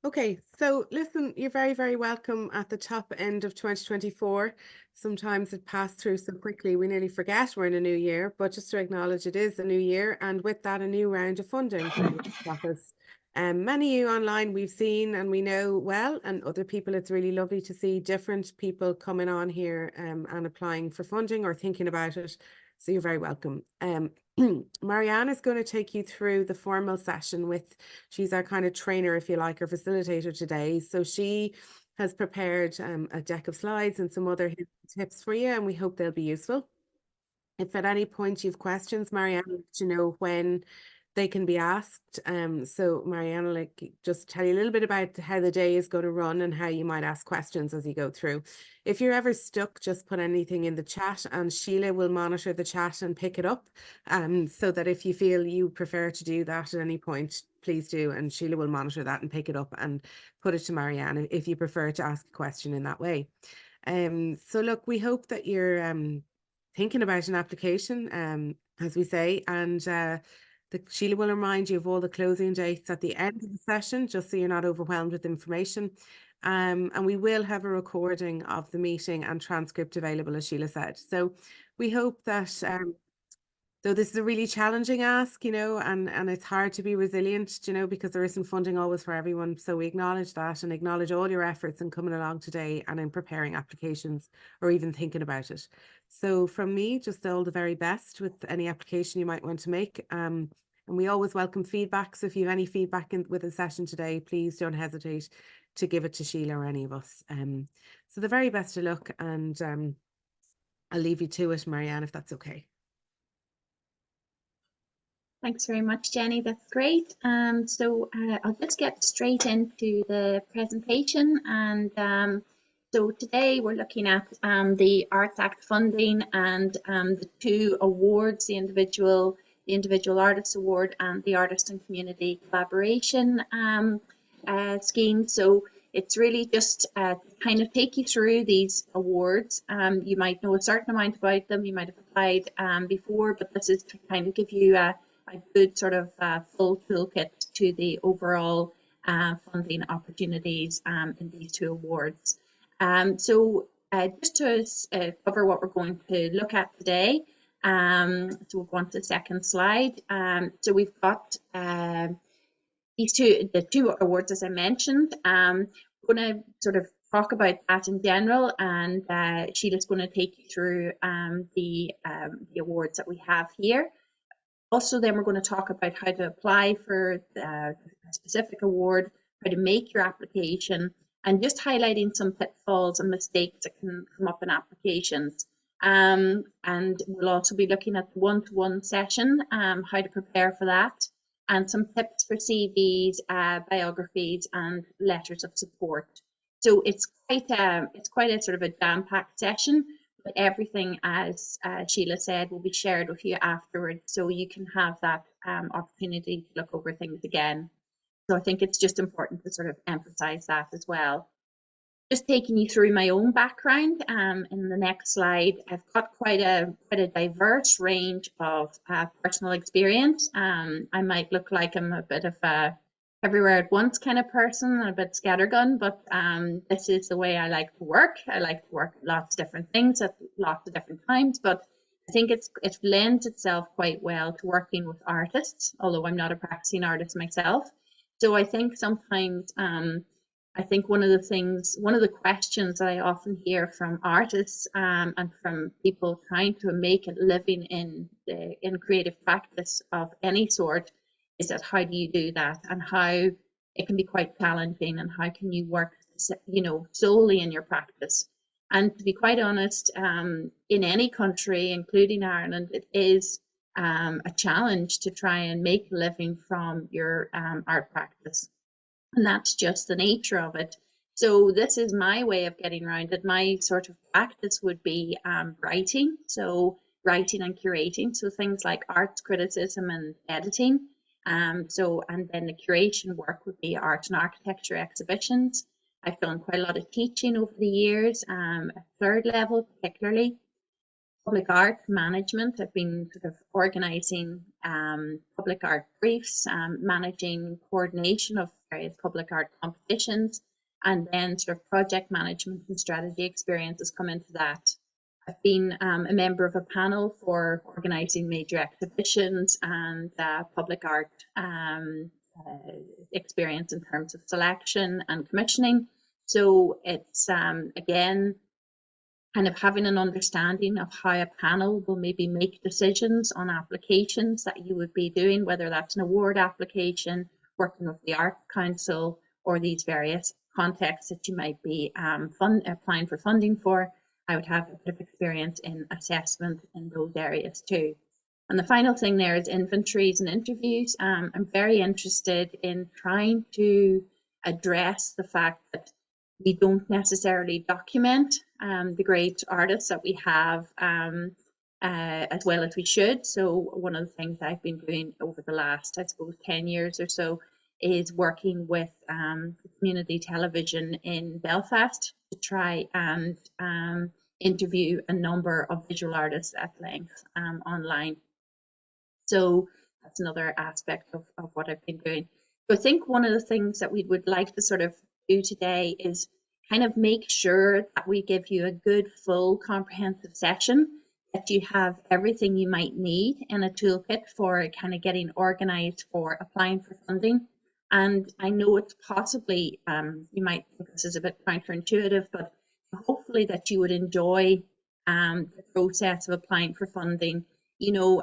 Okay, so listen, you're very, very welcome at the top end of 2024. Sometimes it passed through so quickly, we nearly forget we're in a new year, but just to acknowledge it is a new year, and with that, a new round of funding for the office. Many of you online we've seen and we know well, and other people, it's really lovely to see different people coming on here and applying for funding or thinking about it. So you're very welcome. Marianne is going to take you through the formal session with, she's our kind of trainer, if you like, or facilitator today. So she has prepared a deck of slides and some other tips for you, and we hope they'll be useful. If at any point you have questions, Marianne, let you know when they can be asked. So Marianne will just tell you a little bit about how the day is going to run and how you might ask questions as you go through. If you're ever stuck, just put anything in the chat and Sheila will monitor the chat and pick it up. So that if you feel you prefer to do that at any point, please do. And Sheila will monitor that and pick it up and put it to Marianne if you prefer to ask a question in that way. So look, we hope that you're thinking about an application, as we say, and Sheila will remind you of all the closing dates at the end of the session, just so you're not overwhelmed with information. And we will have a recording of the meeting and transcript available, as Sheila said. So we hope that though this is a really challenging ask, and it's hard to be resilient, because there isn't funding always for everyone. So we acknowledge that and acknowledge all your efforts in coming along today and in preparing applications or even thinking about it. So from me, just all the very best with any application you might want to make. And we always welcome feedback. So if you have any feedback with the session today, please don't hesitate to give it to Sheila or any of us. So the very best of luck, and I'll leave you to it, Marianne, if that's okay. Thanks very much, Jenny. That's great. So I'll just get straight into the presentation. And so today we're looking at the Arts Act funding and the two awards, the Individual Artist Award and the Artist and Community Collaboration scheme. So it's really just to kind of take you through these awards. You might know a certain amount about them. You might have applied before, but this is to kind of give you a good sort of full toolkit to the overall funding opportunities in these two awards. So just to cover what we're going to look at today, so we'll go on to the second slide. So we've got the two awards, as I mentioned. We're going to sort of talk about that in general, and Sheila's going to take you through the awards that we have here. Also, then we're going to talk about how to apply for a specific award, how to make your application, and just highlighting some pitfalls and mistakes that can come up in applications. And we'll also be looking at the one-to-one session, how to prepare for that, and some tips for CVs, biographies, and letters of support. So it's quite a sort of a jam-packed session. But everything, as Sheila said, will be shared with you afterwards, so you can have that opportunity to look over things again. So I think it's just important to sort of emphasize that as well. Just taking you through my own background, in the next slide, I've got quite a diverse range of personal experience. I might look like I'm a bit of a everywhere at once kind of person, a bit scattergun, but this is the way I like to work. I like to work at lots of different things at lots of different times, but I think it lends itself quite well to working with artists, although I'm not a practicing artist myself. So I think sometimes I think one of the questions that I often hear from artists and from people trying to make a living in creative practice of any sort is that how do you do that, and how it can be quite challenging, and how can you work, solely in your practice. And to be quite honest, in any country, including Ireland, it is a challenge to try and make a living from your art practice. And that's just the nature of it. So this is my way of getting around it. My sort of practice would be writing, so writing and curating, so things like arts criticism and editing. And then the curation work would be art and architecture exhibitions. I've done quite a lot of teaching over the years, at third level particularly. Public art management, I've been sort of organising public art briefs, managing coordination of various public art competitions, and then sort of project management and strategy experience has come into that. I've been a member of a panel for organising major exhibitions and public art experience in terms of selection and commissioning. So it's again kind of having an understanding of how a panel will maybe make decisions on applications that you would be doing, whether that's an award application, working with the Art Council, or these various contexts that you might be applying for funding for. I would have a bit of experience in assessment in those areas too. And the final thing there is inventories and interviews. I'm very interested in trying to address the fact that we don't necessarily document the great artists that we have as well as we should. So one of the things I've been doing over the last, I suppose, 10 years or so is working with community television in Belfast to try and interview a number of visual artists at length online. So that's another aspect of what I've been doing. So I think one of the things that we would like to sort of do today is kind of make sure that we give you a good, full, comprehensive session, that you have everything you might need in a toolkit for kind of getting organized for applying for funding. And I know it's possibly, you might think this is a bit counterintuitive, but hopefully that you would enjoy the process of applying for funding. You know,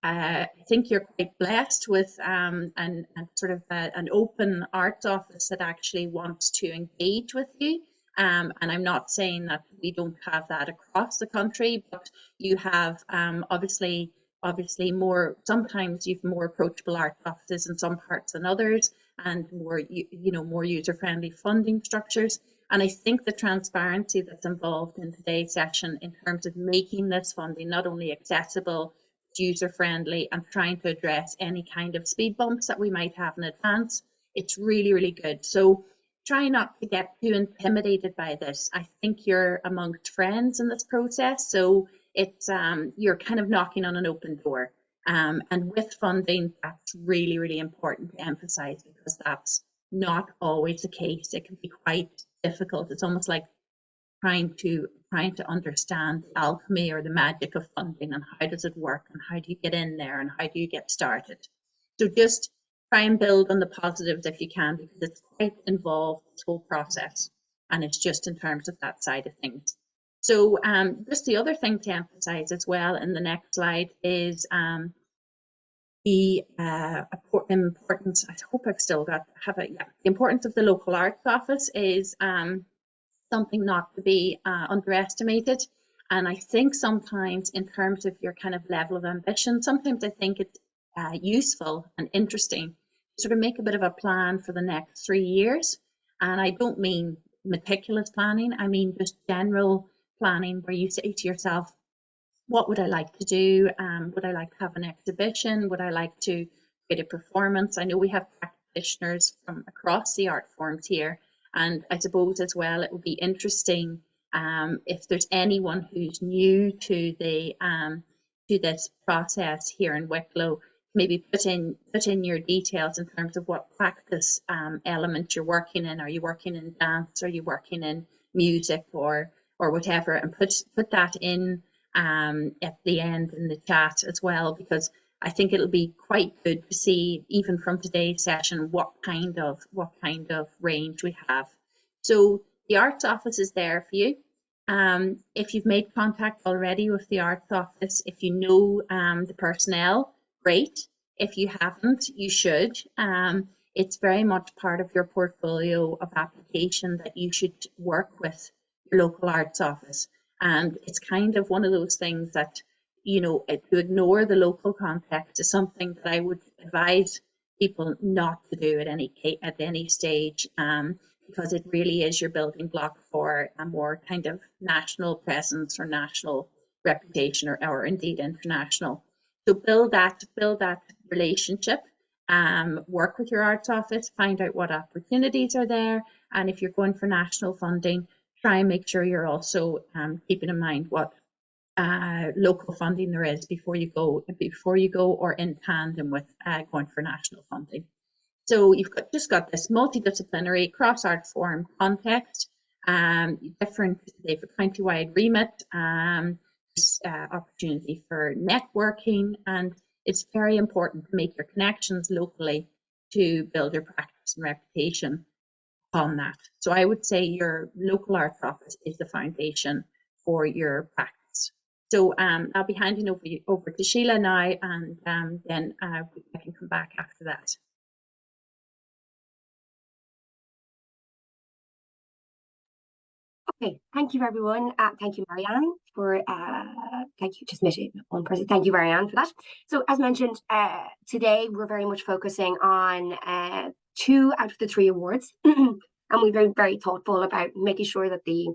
I think you're quite blessed with and sort of an open arts office that actually wants to engage with you. And I'm not saying that we don't have that across the country, but you have obviously more, sometimes you've more approachable art offices in some parts than others, and more more user-friendly funding structures. And I think the transparency that's involved in today's session in terms of making this funding not only accessible, user-friendly, and trying to address any kind of speed bumps that we might have in advance, it's really, really good. So try not to get too intimidated by this. I think you're amongst friends in this process, so it's you're kind of knocking on an open door. And with funding, that's really, really important to emphasize, because that's not always the case. It can be quite difficult. It's almost like trying to understand the alchemy or the magic of funding, and how does it work, and how do you get in there, and how do you get started. So just try and build on the positives if you can, because it's quite involved, this whole process, and it's just in terms of that side of things. So just the other thing to emphasize as well in the next slide is the importance, I hope I've still got, the importance of the local arts office is something not to be underestimated. And I think sometimes in terms of your kind of level of ambition, sometimes I think it's useful and interesting to sort of make a bit of a plan for the next 3 years. And I don't mean meticulous planning, I mean just general planning, where you say to yourself, what would I like to do? Would I like to have an exhibition? Would I like to create a performance? I know we have practitioners from across the art forms here, and I suppose as well it would be interesting if there's anyone who's new to the to this process here in Wicklow, maybe put in your details in terms of what practice element you're working in. Are you working in dance? Are you working in music or whatever? And put that in at the end in the chat as well, because I think it'll be quite good to see, even from today's session, what kind of range we have. So the arts office is there for you. If you've made contact already with the arts office, if you know the personnel, great. If you haven't, you should. It's very much part of your portfolio of application that you should work with your local arts office. And it's kind of one of those things that, you know, to ignore the local context is something that I would advise people not to do at any stage, because it really is your building block for a more kind of national presence or national reputation, or indeed international. So build that relationship, work with your arts office, find out what opportunities are there, and if you're going for national funding, try and make sure you're also keeping in mind what local funding there is before you go, or in tandem with going for national funding. So you've just got this multidisciplinary cross art form context, different, they have a county-wide remit, opportunity for networking, and it's very important to make your connections locally to build your practice and reputation on that. So I would say your local arts office is the foundation for your practice. So I'll be handing over to Sheila now, and then I can come back after that. Okay, thank you everyone. Thank you, Marianne, for thank you, just missing one person. Thank you, Marianne, for that. So as mentioned, today we're very much focusing on 2 out of the 3 awards. And we've been very thoughtful about making sure that the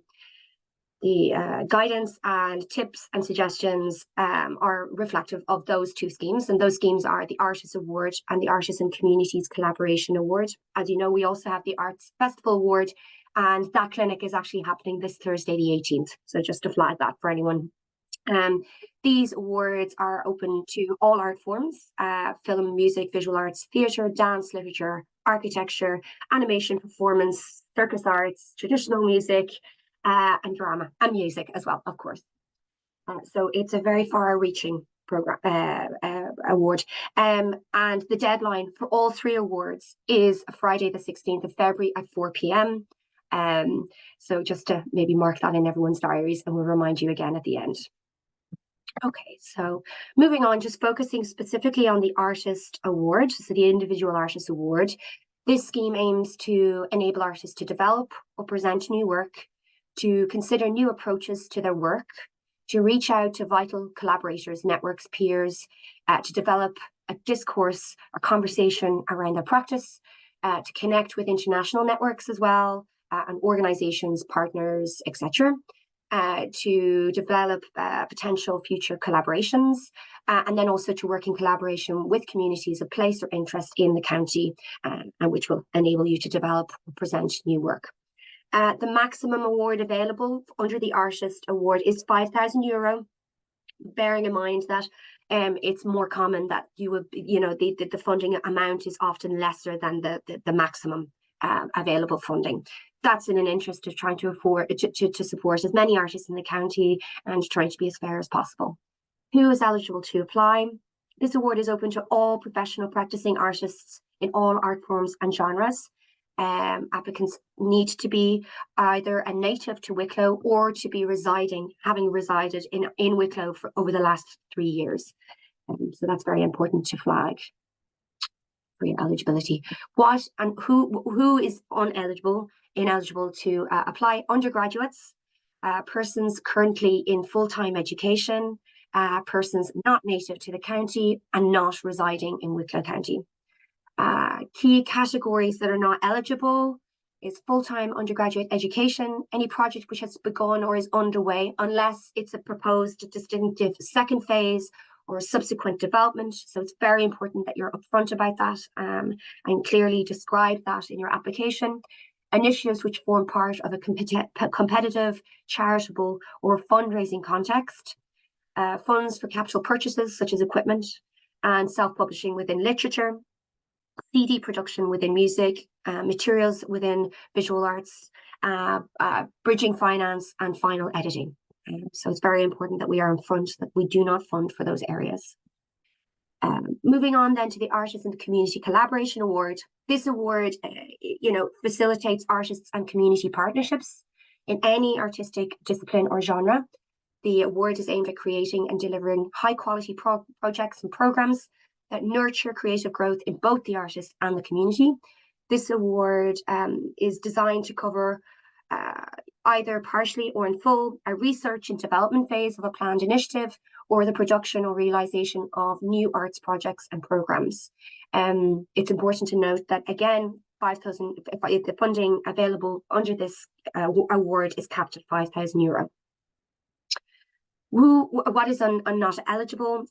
guidance and tips and suggestions are reflective of those 2 schemes. And those schemes are the Artists Award and the Artists and Communities Collaboration Award. As you know, we also have the Arts Festival Award, and that clinic is actually happening this Thursday, the 18th. So just to flag that for anyone. These awards are open to all art forms: film, music, visual arts, theatre, dance, literature, architecture, animation, performance, circus arts, traditional music, and drama and music as well, of course. So it's a very far-reaching program award. And the deadline for all 3 awards is Friday, the 16th of February at 4 p.m. So just to maybe mark that in everyone's diaries, and we'll remind you again at the end. Okay, so moving on, just focusing specifically on the Artist Award, so the Individual Artist Award. This scheme aims to enable artists to develop or present new work, to consider new approaches to their work, to reach out to vital collaborators, networks, peers, to develop a discourse or conversation around their practice, to connect with international networks as well, and organizations, partners, etc., to develop potential future collaborations, and then also to work in collaboration with communities of place or interest in the county, and which will enable you to develop or present new work. The maximum award available under the Artist Award is €5,000, bearing in mind that it's more common that you would, the funding amount is often lesser than the maximum available funding. That's in an interest of trying to afford to support as many artists in the county and trying to be as fair as possible. Who is eligible to apply? This award is open to all professional practicing artists in all art forms and genres. Applicants need to be either a native to Wicklow or to be having resided in Wicklow for over the last 3 years. So that's very important to flag for your eligibility. Who is ineligible to apply? Undergraduates, persons currently in full-time education, persons not native to the county and not residing in Wicklow County. Key categories that are not eligible is full-time undergraduate education, any project which has begun or is underway, unless it's a proposed distinctive second phase or subsequent development. So it's very important that you're upfront about that and clearly describe that in your application. Initiatives which form part of a competitive, charitable or fundraising context. Funds for capital purchases such as equipment and self-publishing within literature. CD production within music, materials within visual arts, bridging finance and final editing. So it's very important that we are in front, that we do not fund for those areas. Moving on then to the Artists and Community Collaboration Award. This award, facilitates artists and community partnerships in any artistic discipline or genre. The award is aimed at creating and delivering high quality projects and programs that nurture creative growth in both the artist and the community. This award is designed to cover either partially or in full a research and development phase of a planned initiative or the production or realization of new arts projects and programs. It's important to note that, again, the funding available under this award is capped at €5,000. What is not eligible?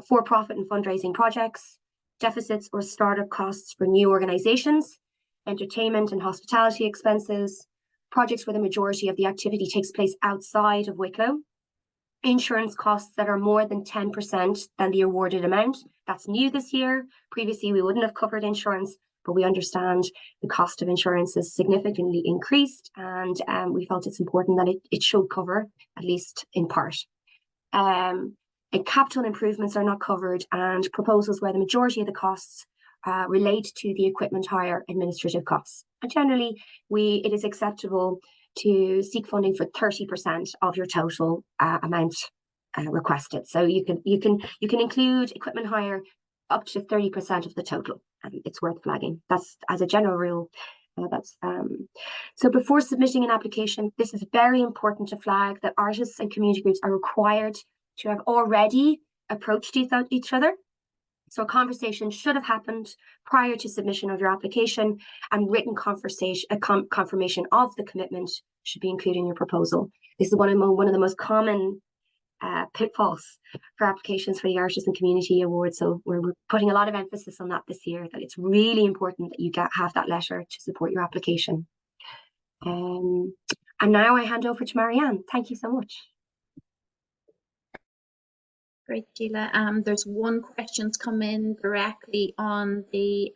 For-profit and fundraising projects, deficits or startup costs for new organizations, entertainment and hospitality expenses, projects where the majority of the activity takes place outside of Wicklow, insurance costs that are more than 10% than the awarded amount. That's new this year. Previously, we wouldn't have covered insurance, but we understand the cost of insurance is significantly increased, and we felt it's important that it should cover, at least in part. Capital improvements are not covered, and proposals where the majority of the costs relate to the equipment hire administrative costs. And generally, it is acceptable to seek funding for 30% of your total amount requested. So you can include equipment hire up to 30% of the total. It's worth flagging. That's as a general rule. So before submitting an application, this is very important to flag that artists and community groups are required to have already approached each other. So a conversation should have happened prior to submission of your application, and written confirmation of the commitment should be included in your proposal. This is one of the most common pitfalls for applications for the Artists and Community Award. So we're putting a lot of emphasis on that this year, that it's really important that you have that letter to support your application. And now I hand over to Marianne. Thank you so much. Great, Sheila. There's one question's come in directly on the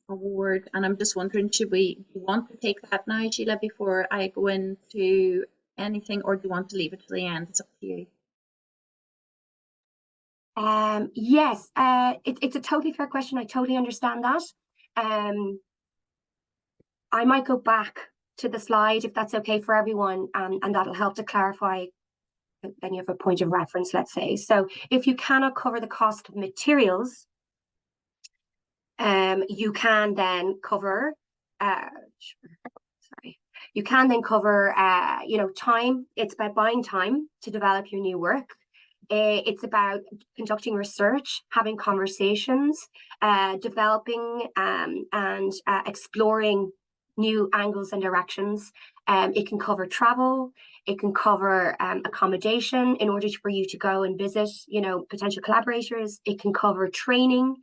award, and I'm just wondering, do you want to take that now, Sheila, before I go into anything, or do you want to leave it to the end? It's up to you. Yes, it's a totally fair question. I totally understand that. I might go back to the slide if that's okay for everyone, and that'll help to clarify. Then you have a point of reference, let's say. So if you cannot cover the cost of materials, you can then cover, you can then cover, time. It's about buying time to develop your new work. It's about conducting research, having conversations, developing and exploring new angles and directions. It can cover travel. It can cover accommodation in order for you to go and visit, potential collaborators. It can cover training,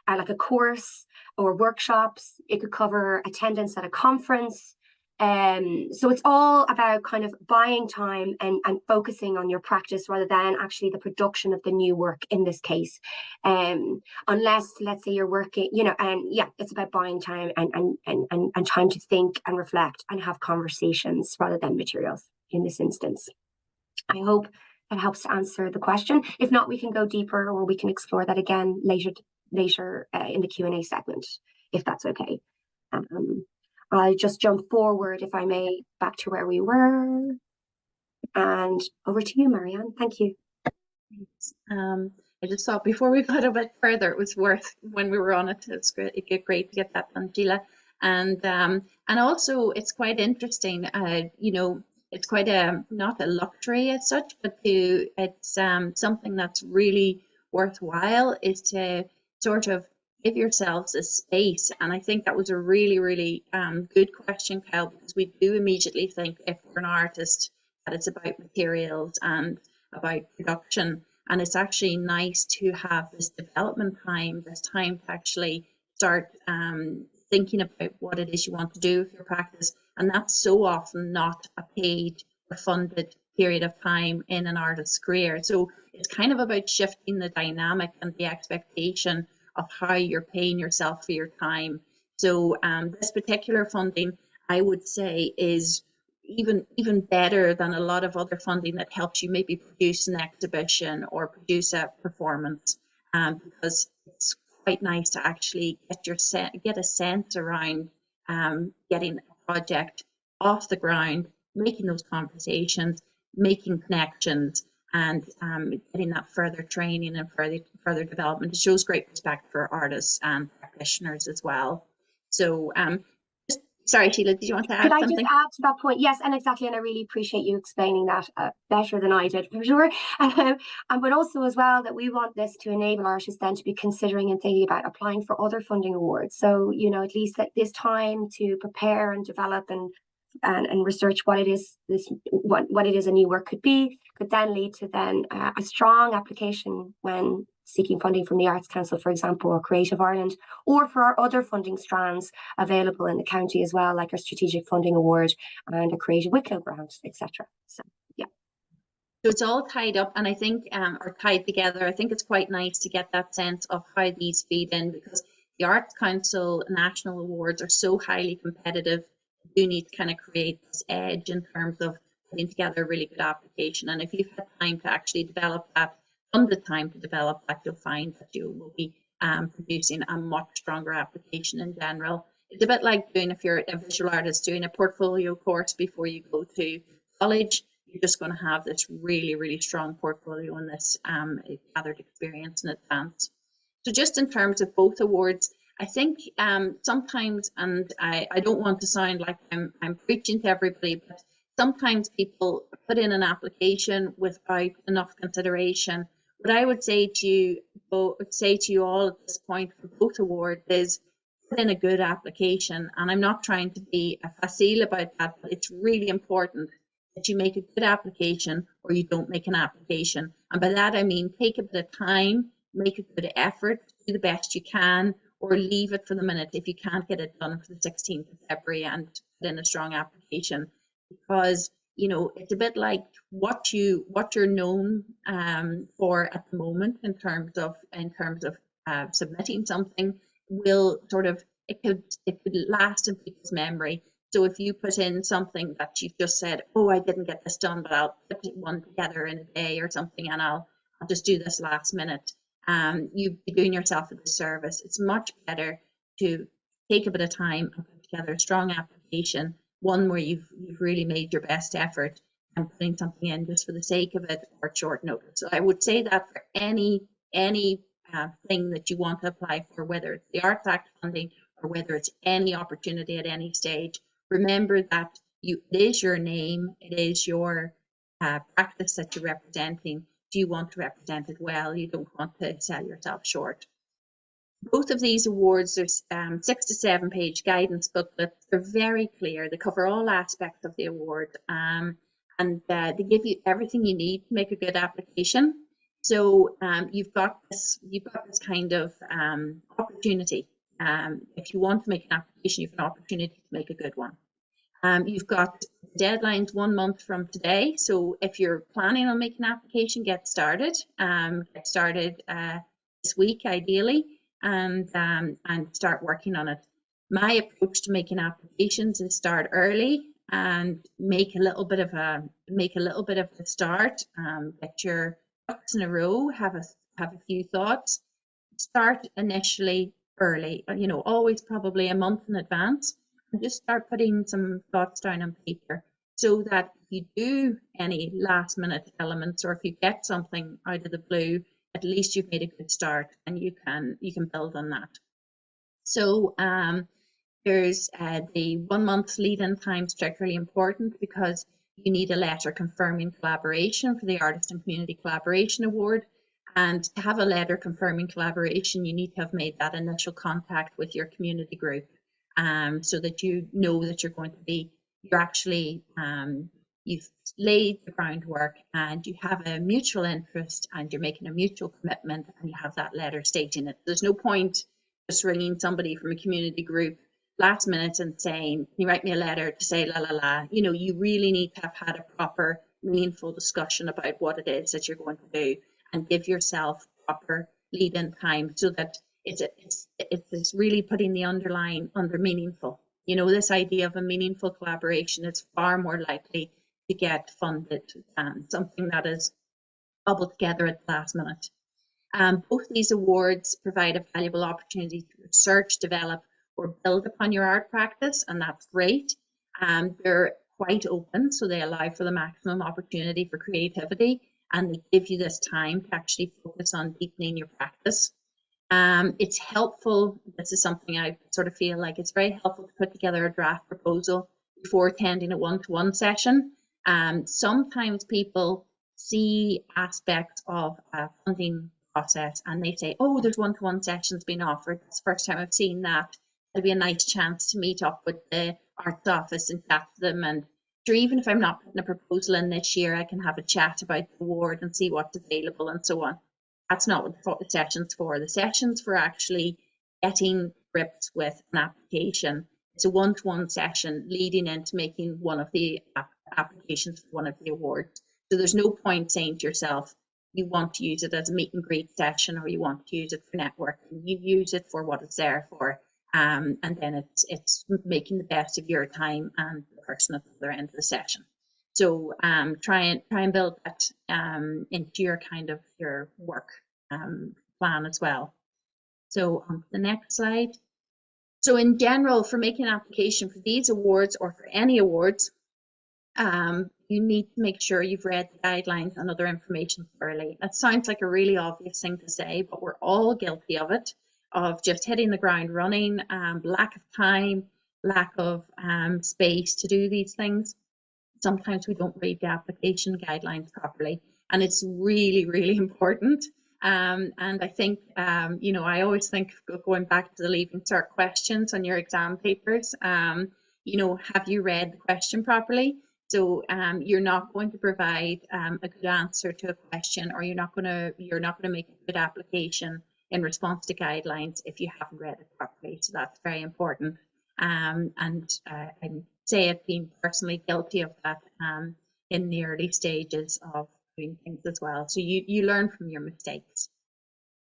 like a course or workshops. It could cover attendance at a conference. So it's all about kind of buying time and focusing on your practice rather than actually the production of the new work in this case. Unless, let's say, you're working, it's about buying time and time to think and reflect and have conversations rather than materials in this instance. I hope that helps to answer the question. If not, we can go deeper, or we can explore that again later in the Q&A segment, if that's okay. I'll just jump forward, if I may, back to where we were. And over to you, Marianne. Thank you. I just thought before we got a bit further, it was worth, when we were on it, it's great to get that done, Sheila. And also it's quite interesting, it's quite not a luxury as such, but it's something that's really worthwhile, is to sort of give yourselves a space. And I think that was a really, really good question, Kyle, because we do immediately think, if we're an artist, that it's about materials and about production. And it's actually nice to have this development time, this time to actually start thinking about what it is you want to do with your practice. And that's so often not a paid or funded period of time in an artist's career. So it's kind of about shifting the dynamic and the expectation of how you're paying yourself for your time. So this particular funding, I would say, is even better than a lot of other funding that helps you maybe produce an exhibition or produce a performance, because it's quite nice to actually get a sense around getting a project off the ground, making those conversations, making connections, and getting that further training and further development. It shows great respect for artists and practitioners as well. So sorry, Sheila, did you want to add something? Could I just add to that point? Yes, and exactly, and I really appreciate you explaining that better than I did, for sure. But also as well, that we want this to enable artists then to be considering and thinking about applying for other funding awards. So, at least at this time to prepare and develop and research what it is a new work could then lead to then a strong application when seeking funding from the Arts Council, for example, or Creative Ireland, or for our other funding strands available in the county as well, like our Strategic Funding Award and a Creative Wicklow Grant, etc. So, yeah. So it's all tied up, and I think, or tied together. I think it's quite nice to get that sense of how these feed in, because the Arts Council National Awards are so highly competitive. You need to kind of create this edge in terms of putting together a really good application. And if you've had time to actually develop that, funded time to develop that, you'll find that you will be producing a much stronger application in general. It's a bit like doing, if you're a visual artist, doing a portfolio course before you go to college. You're just going to have this really, really strong portfolio in this gathered experience in advance. So just in terms of both awards, I think sometimes, and I don't want to sound like I'm preaching to everybody, but sometimes people put in an application without enough consideration. What I would say to you all at this point for both awards is put in a good application. And I'm not trying to be facile about that, but it's really important that you make a good application or you don't make an application. And by that I mean take a bit of time, make a good effort, do the best you can, or leave it for the minute if you can't get it done for the 16th of February and put in a strong application. Because, you know, it's a bit like what you're known for at the moment in terms of submitting something will sort of, it could last in people's memory. So if you put in something that you've just said, oh, I didn't get this done, but I'll put one together in a day or something, and I'll just do this last minute, you'd be doing yourself a disservice. It's much better to take a bit of time and put together a strong application, one where you've really made your best effort, and putting something in just for the sake of it or short notice. So I would say that for any thing that you want to apply for, whether it's the Arts Act funding or whether it's any opportunity at any stage, remember that it is your name, it is your practice that you're representing. Do you want to represent it well? You don't want to sell yourself short. Both of these awards, there's 6 to 7 page guidance booklets. They're very clear. They cover all aspects of the award, and they give you everything you need to make a good application. So you've got this kind of opportunity. If you want to make an application, you have an opportunity to make a good one. You've got deadlines 1 month from today. So if you're planning on making an application, get started. This week, ideally, and start working on it. My approach to making applications is start early and make a little bit of a start. Get your ducks in a row. Have a few thoughts. Start initially early. You know, always probably a month in advance. And just start putting some thoughts down on paper, so that if you do any last minute elements, or if you get something out of the blue, at least you've made a good start and you can build on that. So there's the 1 month lead-in time is particularly important, because you need a letter confirming collaboration for the Artist and Community Collaboration Award. And to have a letter confirming collaboration, you need to have made that initial contact with your community group, so that you know that you've laid the groundwork and you have a mutual interest and you're making a mutual commitment, and you have that letter stating it. There's no point just ringing somebody from a community group last minute and saying, can you write me a letter to say la la la? You know, you really need to have had a proper, meaningful discussion about what it is that you're going to do, and give yourself proper lead-in time, so that it's really putting the underline under meaningful. You know, this idea of a meaningful collaboration is far more likely to get funded than something that is cobbled together at the last minute. Both these awards provide a valuable opportunity to research, develop, or build upon your art practice, and that's great. They're quite open, so they allow for the maximum opportunity for creativity, and they give you this time to actually focus on deepening your practice. It's helpful, this is something I sort of feel like it's very helpful to put together a draft proposal before attending a one-to-one session. Sometimes people see aspects of a funding process and they say, oh, there's one-to-one sessions being offered. It's the first time I've seen that. It'll be a nice chance to meet up with the arts office and chat to them. And sure, even if I'm not putting a proposal in this year, I can have a chat about the award and see what's available and so on. That's not what the session's for. The session's for actually getting grips with an application. It's a one-to-one session leading into making one of the applications for one of the awards. So there's no point saying to yourself, you want to use it as a meet and greet session, or you want to use it for networking. You use it for what it's there for, and then it's making the best of your time and the person at the other end of the session. So try and build that into your kind of your work plan as well. So on to the next slide. So in general, for making an application for these awards or for any awards, you need to make sure you've read the guidelines and other information thoroughly. That sounds like a really obvious thing to say, but we're all guilty of it, of just hitting the ground running, lack of time, lack of space to do these things. Sometimes we don't read the application guidelines properly, and it's really, really important. And I think, you know, I always think, going back to the Leaving Cert questions on your exam papers, you know, have you read the question properly? So you're not going to provide a good answer to a question, or you're not going to make a good application in response to guidelines if you haven't read it properly. So that's very important. And I say it being personally guilty of that in the early stages of doing things as well. So you learn from your mistakes.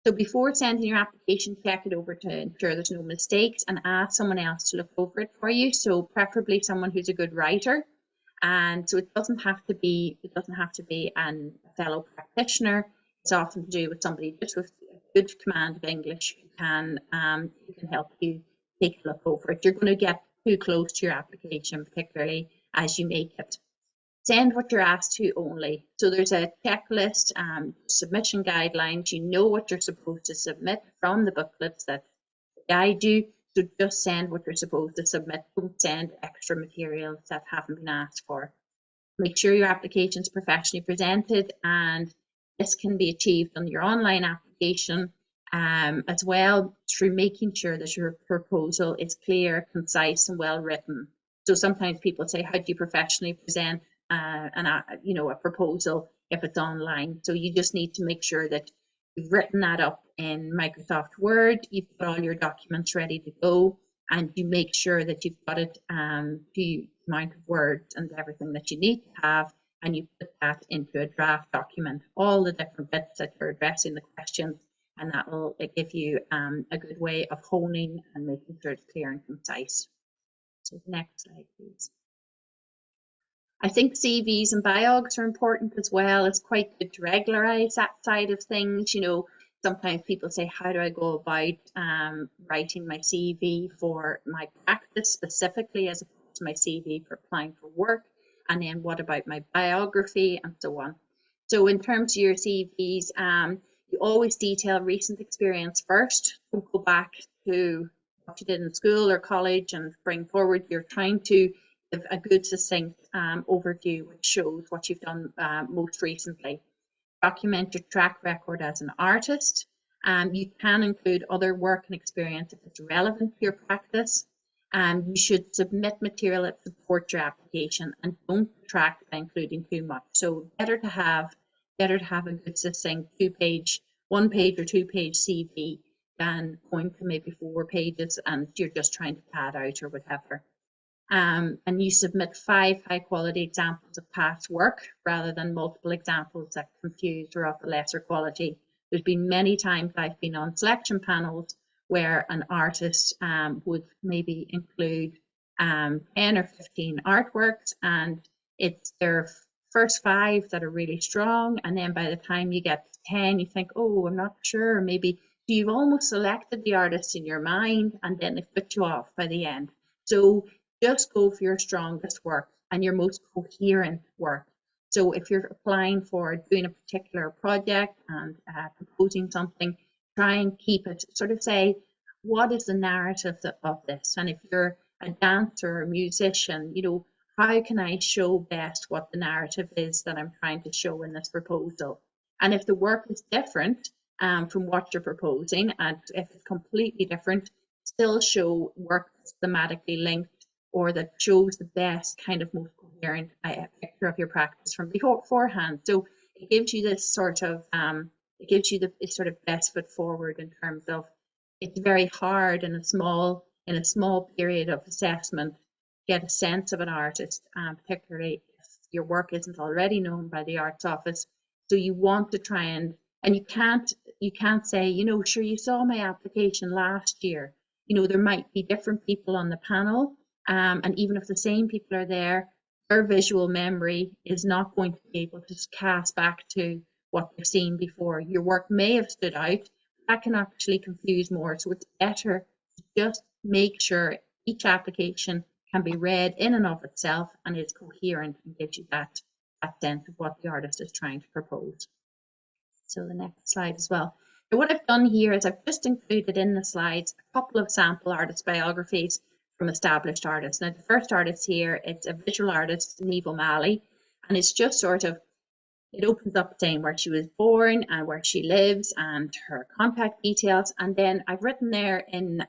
So before sending your application, check it over to ensure there's no mistakes, and ask someone else to look over it for you. So preferably someone who's a good writer. And so it doesn't have to be a fellow practitioner. It's often to do with somebody just with a good command of English who can help you take a look over it. You're going to get too close to your application, particularly as you make it. Send what you're asked to only. So there's a checklist, submission guidelines. You know what you're supposed to submit from the booklets that guide you. So just send what you're supposed to submit. Don't send extra materials that haven't been asked for. Make sure your application is professionally presented, and this can be achieved on your online application as well, through making sure that your proposal is clear, concise, and well written. So sometimes people say, how do you professionally present a proposal if it's online? So you just need to make sure that you've written that up in Microsoft Word, you've got all your documents ready to go, and you make sure that you've got it the amount of words and everything that you need to have, and you put that into a draft document, all the different bits that you're addressing the questions, and that will give you a good way of honing and making sure it's clear and concise. So the next slide, please. I think CVs and biogs are important as well. It's quite good to regularize that side of things. You know, sometimes people say, how do I go about writing my CV for my practice specifically, as opposed to my CV for applying for work? And then what about my biography, and so on. So in terms of your CVs, you always detail recent experience first. Don't go back to what you did in school or college and bring forward. You're trying to give a good succinct overview which shows what you've done most recently. Document your track record as an artist. You can include other work and experience if it's relevant to your practice. You should submit material that supports your application, and don't detract by including too much. So better to have a good succinct one page or 2 page CV than going to maybe 4 pages and you're just trying to pad out or whatever. And you submit 5 high quality examples of past work rather than multiple examples that confuse or of a lesser quality. There's been many times I've been on selection panels where an artist would maybe include 10 or 15 artworks, and it's their first 5 that are really strong, and then by the time you get to 10 you think, oh, I'm not sure, maybe. So you've almost selected the artist in your mind, and then they put you off by the end. So just go for your strongest work and your most coherent work. So if you're applying for doing a particular project and proposing something, try and keep it, sort of say, what is the narrative of this? And if you're a dancer or a musician, you know, how can I show best what the narrative is that I'm trying to show in this proposal? And if the work is different from what you're proposing, and if it's completely different, still show work that's thematically linked, or that shows the best, kind of most coherent picture of your practice from beforehand. So it gives you this sort of, it gives you the sort of best foot forward in terms of, it's very hard in a small period of assessment get a sense of an artist, particularly if your work isn't already known by the Arts Office. So you want to try and you can't say, you know, sure, you saw my application last year. You know, there might be different people on the panel, and even if the same people are there, their visual memory is not going to be able to cast back to what they've seen before. Your work may have stood out. That can actually confuse more. So it's better to just make sure each application can be read in and of itself and is coherent and gives you that sense of what the artist is trying to propose. So the next slide as well. So what I've done here is I've just included in the slides a couple of sample artist biographies from established artists. Now the first artist here, it's a visual artist, Niamh O'Malley, and it's just sort of, it opens up saying where she was born and where she lives and her contact details. And then I've written there in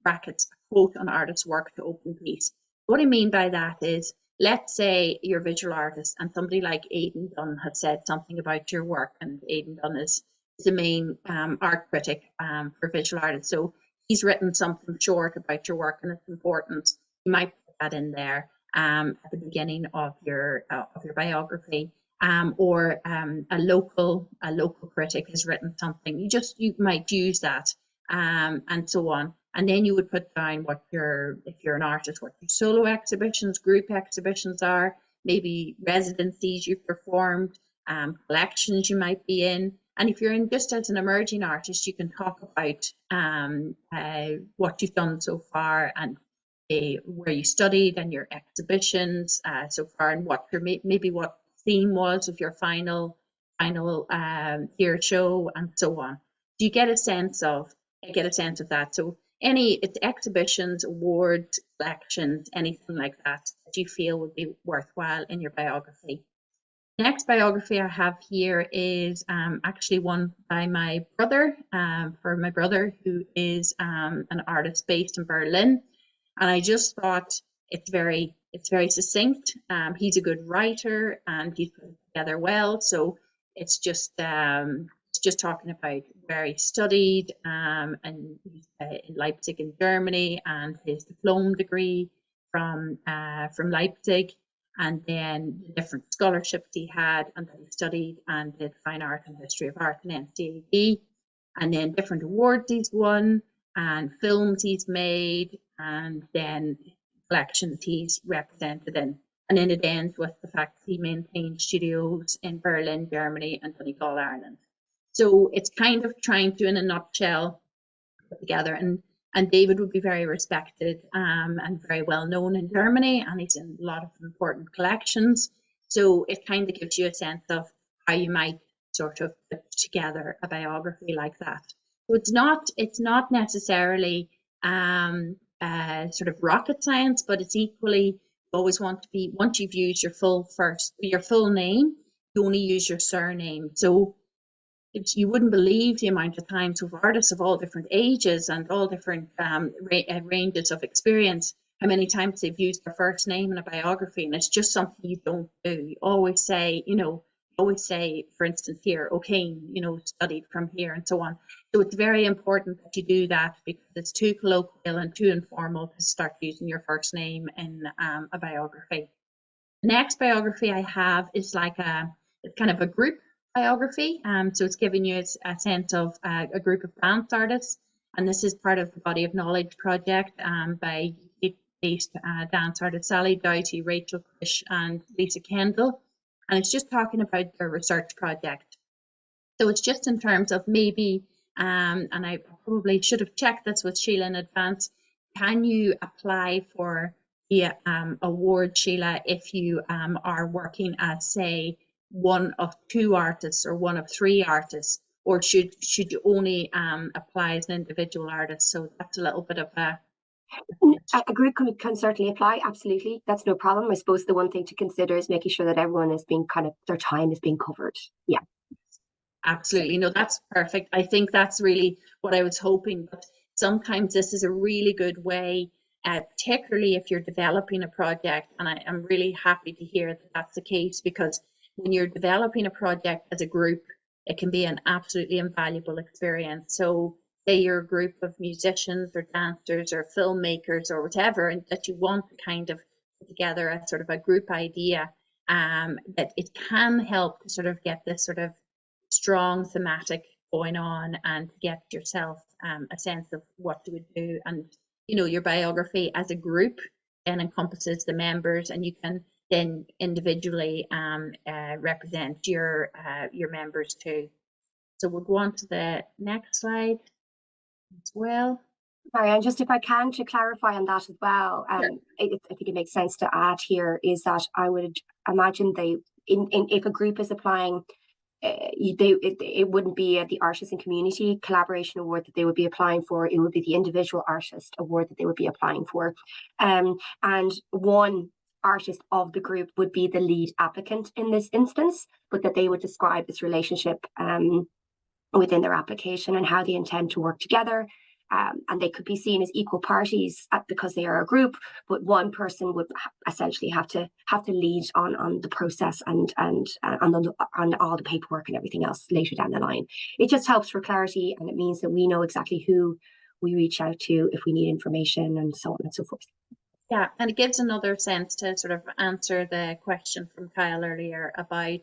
brackets a quote on artist's work to open piece. What I mean by that is, let's say you're a visual artist and somebody like Aidan Dunn has said something about your work, and Aidan Dunn is the main art critic for visual artists. So he's written something short about your work and it's important. You might put that in there at the beginning of your biography. Or a local critic has written something. You might use that, and so on. And then you would put down what if you're an artist, what your solo exhibitions, group exhibitions are, maybe residencies you've performed, collections you might be in. And if you're in just as an emerging artist, you can talk about what you've done so far and where you studied and your exhibitions so far, and what maybe what theme was of your final year show, and so on. Do you get a sense of that? So it's exhibitions, awards, collections, anything like that you feel would be worthwhile in your biography. The next biography I have here is actually one by my brother, for my brother, who is an artist based in Berlin. And I just thought it's very succinct. He's a good writer and he's put it together well. So it's just talking about where he studied, and he's in Leipzig in Germany, and his diploma degree from Leipzig, and then the different scholarships he had and that he studied and did fine art and history of art and NCAD, and then different awards he's won and films he's made, and then collections he's represented in. And then it ends with the fact that he maintains studios in Berlin, Germany, and Donegal, Ireland. So it's kind of trying to, in a nutshell, put together. And David would be very respected and very well known in Germany, and he's in a lot of important collections. So it kind of gives you a sense of how you might sort of put together a biography like that. So it's not necessarily sort of rocket science, but it's equally, you always want to be, once you've used your full name, you only use your surname. So you wouldn't believe the amount of times with artists of all different ages and all different ranges of experience, how many times they've used their first name in a biography, and it's just something you don't do. You always say, for instance, here, O'Kane, studied from here, and so on. So it's very important that you do that, because it's too colloquial and too informal to start using your first name in a biography. The next biography I have is it's kind of a group biography. So it's giving you a sense of a group of dance artists, and this is part of the Body of Knowledge project by based dance artists Sally Doughty, Rachel Krish, and Lisa Kendall, and it's just talking about their research project. So it's just in terms of maybe, and I probably should have checked this with Sheila in advance, can you apply for the award, Sheila, if you are working as, say, one of two artists or one of three artists, or should you only apply as an individual artist? So that's a little bit of a group can certainly apply, absolutely. That's no problem. I suppose the one thing to consider is making sure that everyone is being their time is being covered. Yeah. Absolutely. No, that's perfect. I think that's really what I was hoping. But sometimes this is a really good way, particularly if you're developing a project. And I am really happy to hear that that's the case, because when you're developing a project as a group, it can be an absolutely invaluable experience. So say you're a group of musicians or dancers or filmmakers or whatever, and that you want to kind of put together a sort of a group idea. that it can help to sort of get this sort of strong thematic going on and get yourself a sense of what you would do. And you know, your biography as a group then encompasses the members, and you can then individually represent your members too. So we'll go on to the next slide as well. Marianne, just if I can, to clarify on that as well, Sure. I think it makes sense to add here is that I would imagine if a group is applying, it wouldn't be the Artist and Community Collaboration Award that they would be applying for. It would be the Individual Artist Award that they would be applying for. And one artist of the group would be the lead applicant in this instance, but that they would describe this relationship within their application and how they intend to work together. And they could be seen as equal parties because they are a group, but one person would essentially have to lead on the process and on all the paperwork and everything else later down the line. It just helps for clarity, and it means that we know exactly who we reach out to if we need information and so on and so forth. Yeah, and it gives another sense to sort of answer the question from Kyle earlier about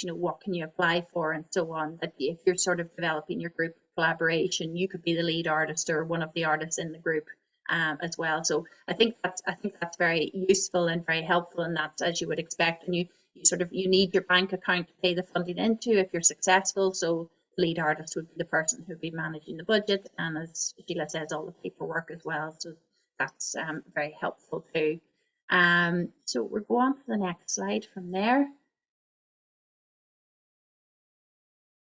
you know, what can you apply for and so on. That if you're sort of developing your group collaboration, you could be the lead artist or one of the artists in the group as well. So I think that's very useful and very helpful, and that's as you would expect. And you need your bank account to pay the funding into if you're successful. So lead artist would be the person who'd be managing the budget, and as Sheila says, all the paperwork as well. So that's very helpful too. So we'll go on to the next slide from there.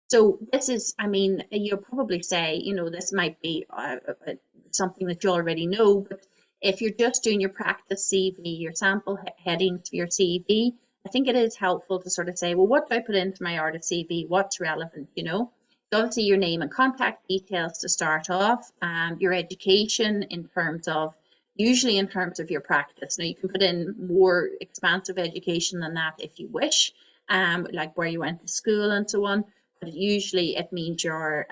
So this is, I mean, you'll probably say, you know, this might be something that you already know, but if you're just doing your practice CV, your sample headings for your CV, I think it is helpful to sort of say, well, what do I put into my artist CV? What's relevant, you know? So obviously your name and contact details to start off, your education usually in terms of your practice. Now you can put in more expansive education than that if you wish, like where you went to school and so on. But usually it means your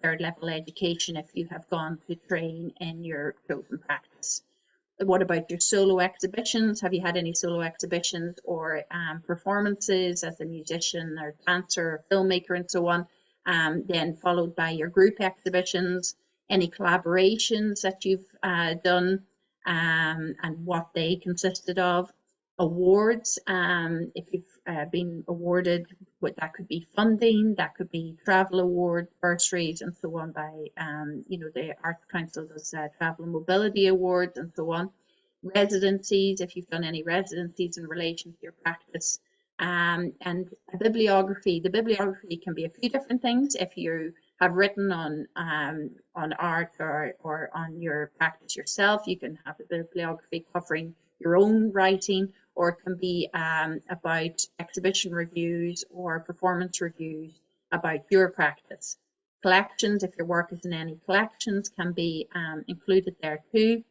third level education if you have gone to train in your chosen practice. What about your solo exhibitions? Have you had any solo exhibitions or performances as a musician or dancer or filmmaker and so on? Then followed by your group exhibitions, any collaborations that you've done and what they consisted of. Awards, if you've been awarded, that could be funding, that could be travel award, bursaries and so on by, you know, the Arts Council does travel and mobility awards and so on. Residencies, if you've done any residencies in relation to your practice. And a bibliography. The bibliography can be a few different things. If you have written on art or on your practice yourself, you can have a bibliography covering your own writing, or it can be about exhibition reviews or performance reviews about your practice. Collections, if your work is in any collections, can be included there too.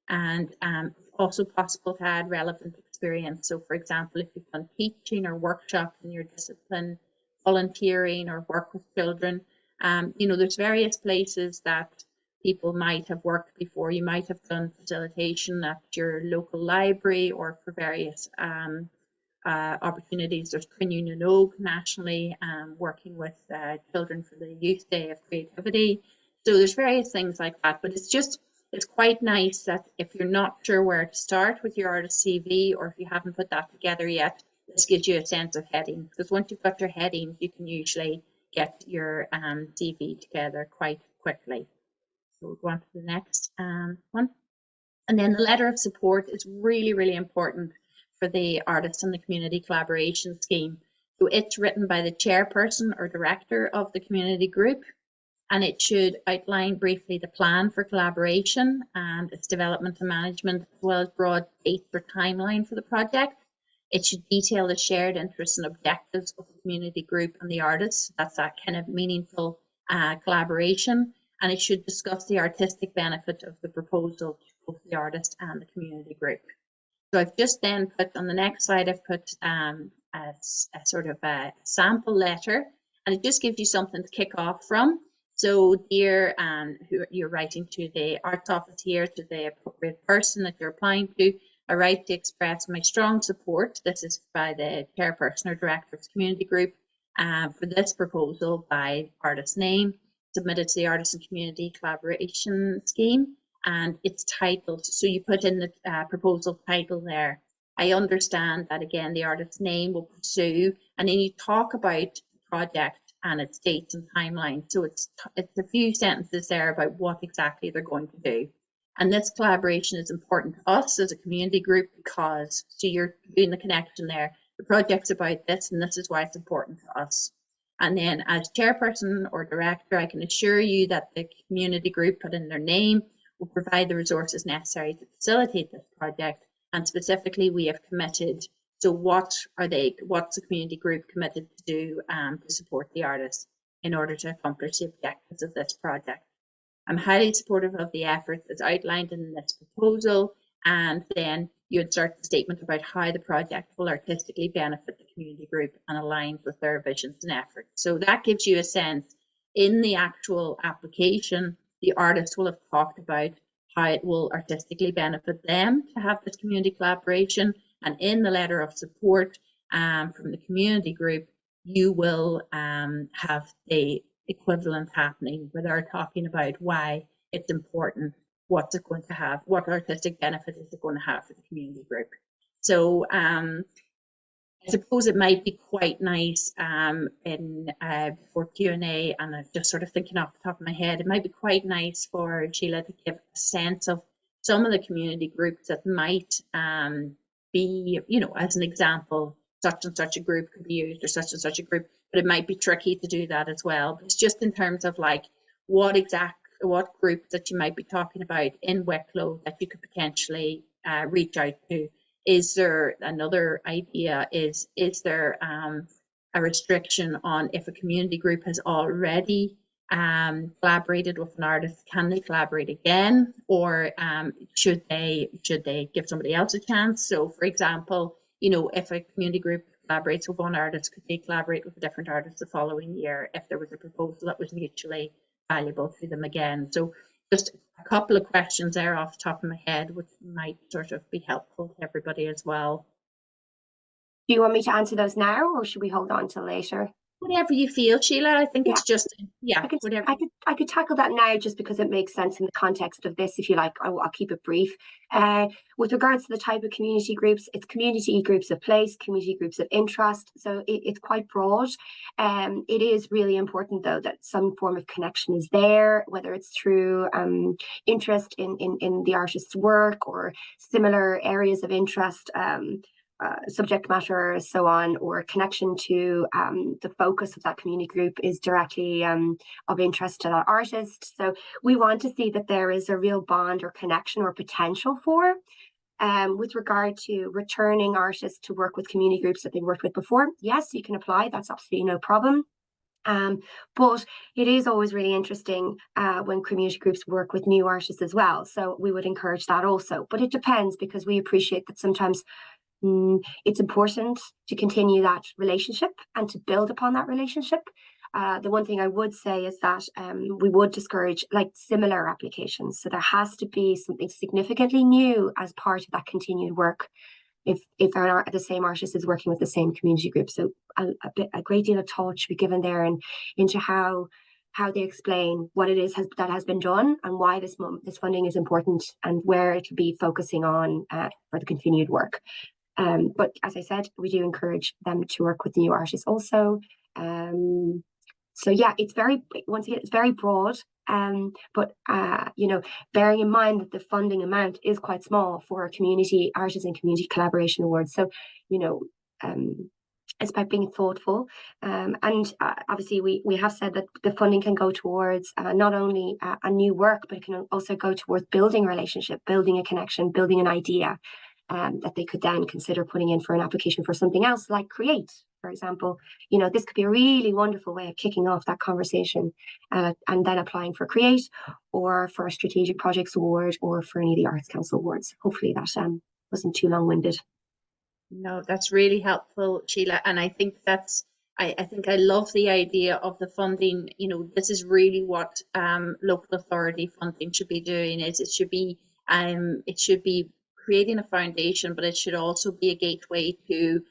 And it's also possible to add relevant experience. So for example, if you've done teaching or workshops in your discipline, volunteering or work with children, you know, there's various places that people might have worked before. You might have done facilitation at your local library or for various opportunities. There's Twin Union Oak nationally, working with children for the Youth Day of Creativity. So there's various things like that, but it's quite nice that if you're not sure where to start with your artist CV, or if you haven't put that together yet, this gives you a sense of heading, because once you've got your headings, you can usually get your CV together quite quickly. So we'll go on to the next one. And then the letter of support is really, really important for the artist and the community collaboration scheme. So it's written by the chairperson or director of the community group, and it should outline briefly the plan for collaboration and its development and management, as well as broad dates or timeline for the project. It should detail the shared interests and objectives of the community group and the artists. That's that kind of meaningful collaboration. And it should discuss the artistic benefit of the proposal to both the artist and the community group. So I've just then put on the next slide, I've put a sort of a sample letter, and it just gives you something to kick off from. So dear, who you're writing to the arts office here, to the appropriate person that you're applying to, a right to express my strong support. This is by the chairperson or director of the community group for this proposal by artist name, submitted to the Artists and Community Collaboration Scheme, and it's titled, so you put in the proposal title there. I understand that, again, the artist's name will pursue, and then you talk about the project and its dates and timeline. So it's a few sentences there about what exactly they're going to do. And this collaboration is important to us as a community group because, so you're doing the connection there, the project's about this and this is why it's important to us. And then as chairperson or director, I can assure you that the community group put in their name will provide the resources necessary to facilitate this project. And specifically, we have committed, so what's the community group committed to do to support the artists in order to accomplish the objectives of this project. I'm highly supportive of the efforts as outlined in this proposal, and then you insert the statement about how the project will artistically benefit the community group and aligns with their visions and efforts. So that gives you a sense. In the actual application, the artist will have talked about how it will artistically benefit them to have this community collaboration, and in the letter of support from the community group, you will have the equivalent happening where they're talking about why it's important, what's it going to have, what artistic benefit is it going to have for the community group. So I suppose it might be quite nice for Q&A, and I'm just sort of thinking off the top of my head, it might be quite nice for Sheila to give a sense of some of the community groups that might be, you know, as an example, such and such a group could be used, or such and such a group, but it might be tricky to do that as well. But it's just in terms of like what group that you might be talking about in Wicklow that you could potentially reach out to. Is there another idea? Is there a restriction on if a community group has already collaborated with an artist, can they collaborate again, or should they give somebody else a chance? So, for example, you know, if a community group collaborates with one artist, could they collaborate with a different artist the following year if there was a proposal that was mutually valuable to them again? So just a couple of questions there off the top of my head, which might sort of be helpful to everybody as well. Do you want me to answer those now, or should we hold on till later? Whatever you feel, Sheila. I think it's just, whatever. I could tackle that now just because it makes sense in the context of this. If you like, I'll keep it brief. With regards to the type of community groups, it's community groups of place, community groups of interest. So it's quite broad. It is really important, though, that some form of connection is there, whether it's through interest in the artist's work or similar areas of interest, subject matter, so on, or connection to the focus of that community group is directly of interest to that artist. So we want to see that there is a real bond or connection or potential for. With regard to returning artists to work with community groups that they've worked with before, yes, you can apply. That's absolutely no problem. But it is always really interesting when community groups work with new artists as well. So we would encourage that also. But it depends, because we appreciate that sometimes it's important to continue that relationship and to build upon that relationship. The one thing I would say is that we would discourage like similar applications. So there has to be something significantly new as part of that continued work if the same artist is working with the same community group. So a great deal of thought should be given there and into how they explain what it is that has been done and why this funding is important and where it will be focusing on for the continued work. But as I said, we do encourage them to work with new artists also. So yeah, it's very broad. But you know, bearing in mind that the funding amount is quite small for community artists and community collaboration awards. So, you know, it's about being thoughtful. And obviously we have said that the funding can go towards not only a new work, but it can also go towards building a relationship, building a connection, building an idea. That they could then consider putting in for an application for something else, like Create, for example. You know, this could be a really wonderful way of kicking off that conversation and then applying for Create or for a Strategic Projects Award or for any of the Arts Council awards. Hopefully that wasn't too long-winded. No, that's really helpful, Sheila. And I think I think I love the idea of the funding. You know, this is really what local authority funding should be doing. Is it should be creating a foundation, but it should also be a gateway to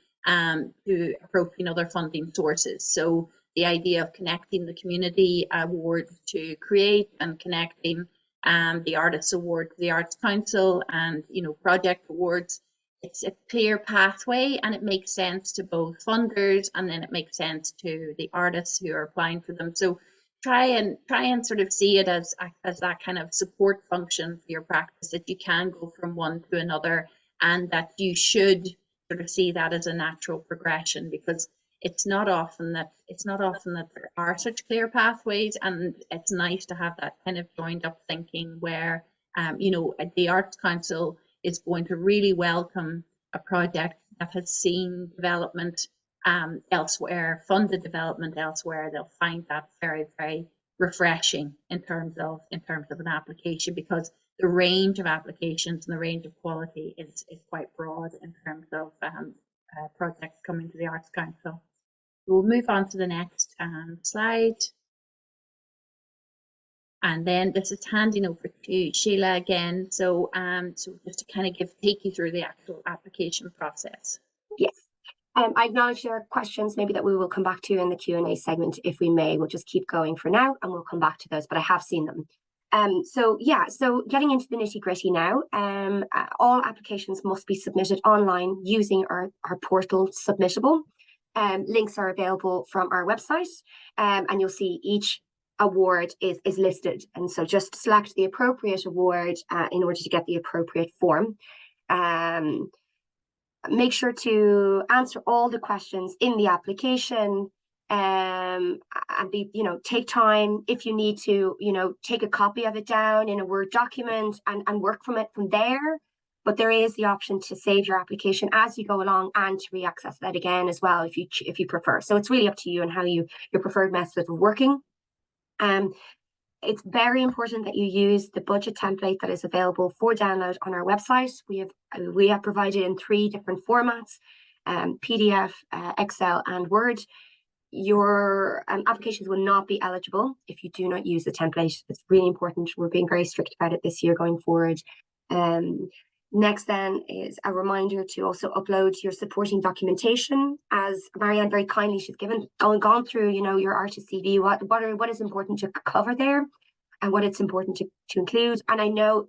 approaching other funding sources. So the idea of connecting the community award to create and connecting the artists award to the Arts Council and project awards. It's a clear pathway, and it makes sense to both funders, and then it makes sense to the artists who are applying for them. So try and sort of see it as that kind of support function for your practice, that you can go from one to another, and that you should sort of see that as a natural progression, because it's not often that there are such clear pathways, and it's nice to have that kind of joined up thinking where the Arts Council is going to really welcome a project that has seen development elsewhere, funded development elsewhere. They'll find that very, very refreshing in terms of an application, because the range of applications and the range of quality is quite broad in terms of projects coming to the Arts Council. We'll move on to the next slide. And then this is handing over to Sheila again. So just to kind of take you through the actual application process. Yes. I acknowledge there are questions maybe that we will come back to in the Q&A segment if we may. We'll just keep going for now and we'll come back to those, but I have seen them. So getting into the nitty-gritty now, all applications must be submitted online using our portal Submittable. Links are available from our website, and you'll see each award is listed, and so just select the appropriate award in order to get the appropriate form. Make sure to answer all the questions in the application, and take time if you need to, take a copy of it down in a Word document and work from it from there. But there is the option to save your application as you go along and to re-access that again as well if you prefer. So it's really up to you and how your preferred method of working. It's very important that you use the budget template that is available for download on our website. We have provided in 3 different formats: PDF, Excel, and Word. Your applications will not be eligible if you do not use the template. It's really important. We're being very strict about it this year going forward. Next then is a reminder to also upload your supporting documentation. As Marianne very kindly, she's gone through, your artist CV, what is important to cover there and what it's important to include. And I know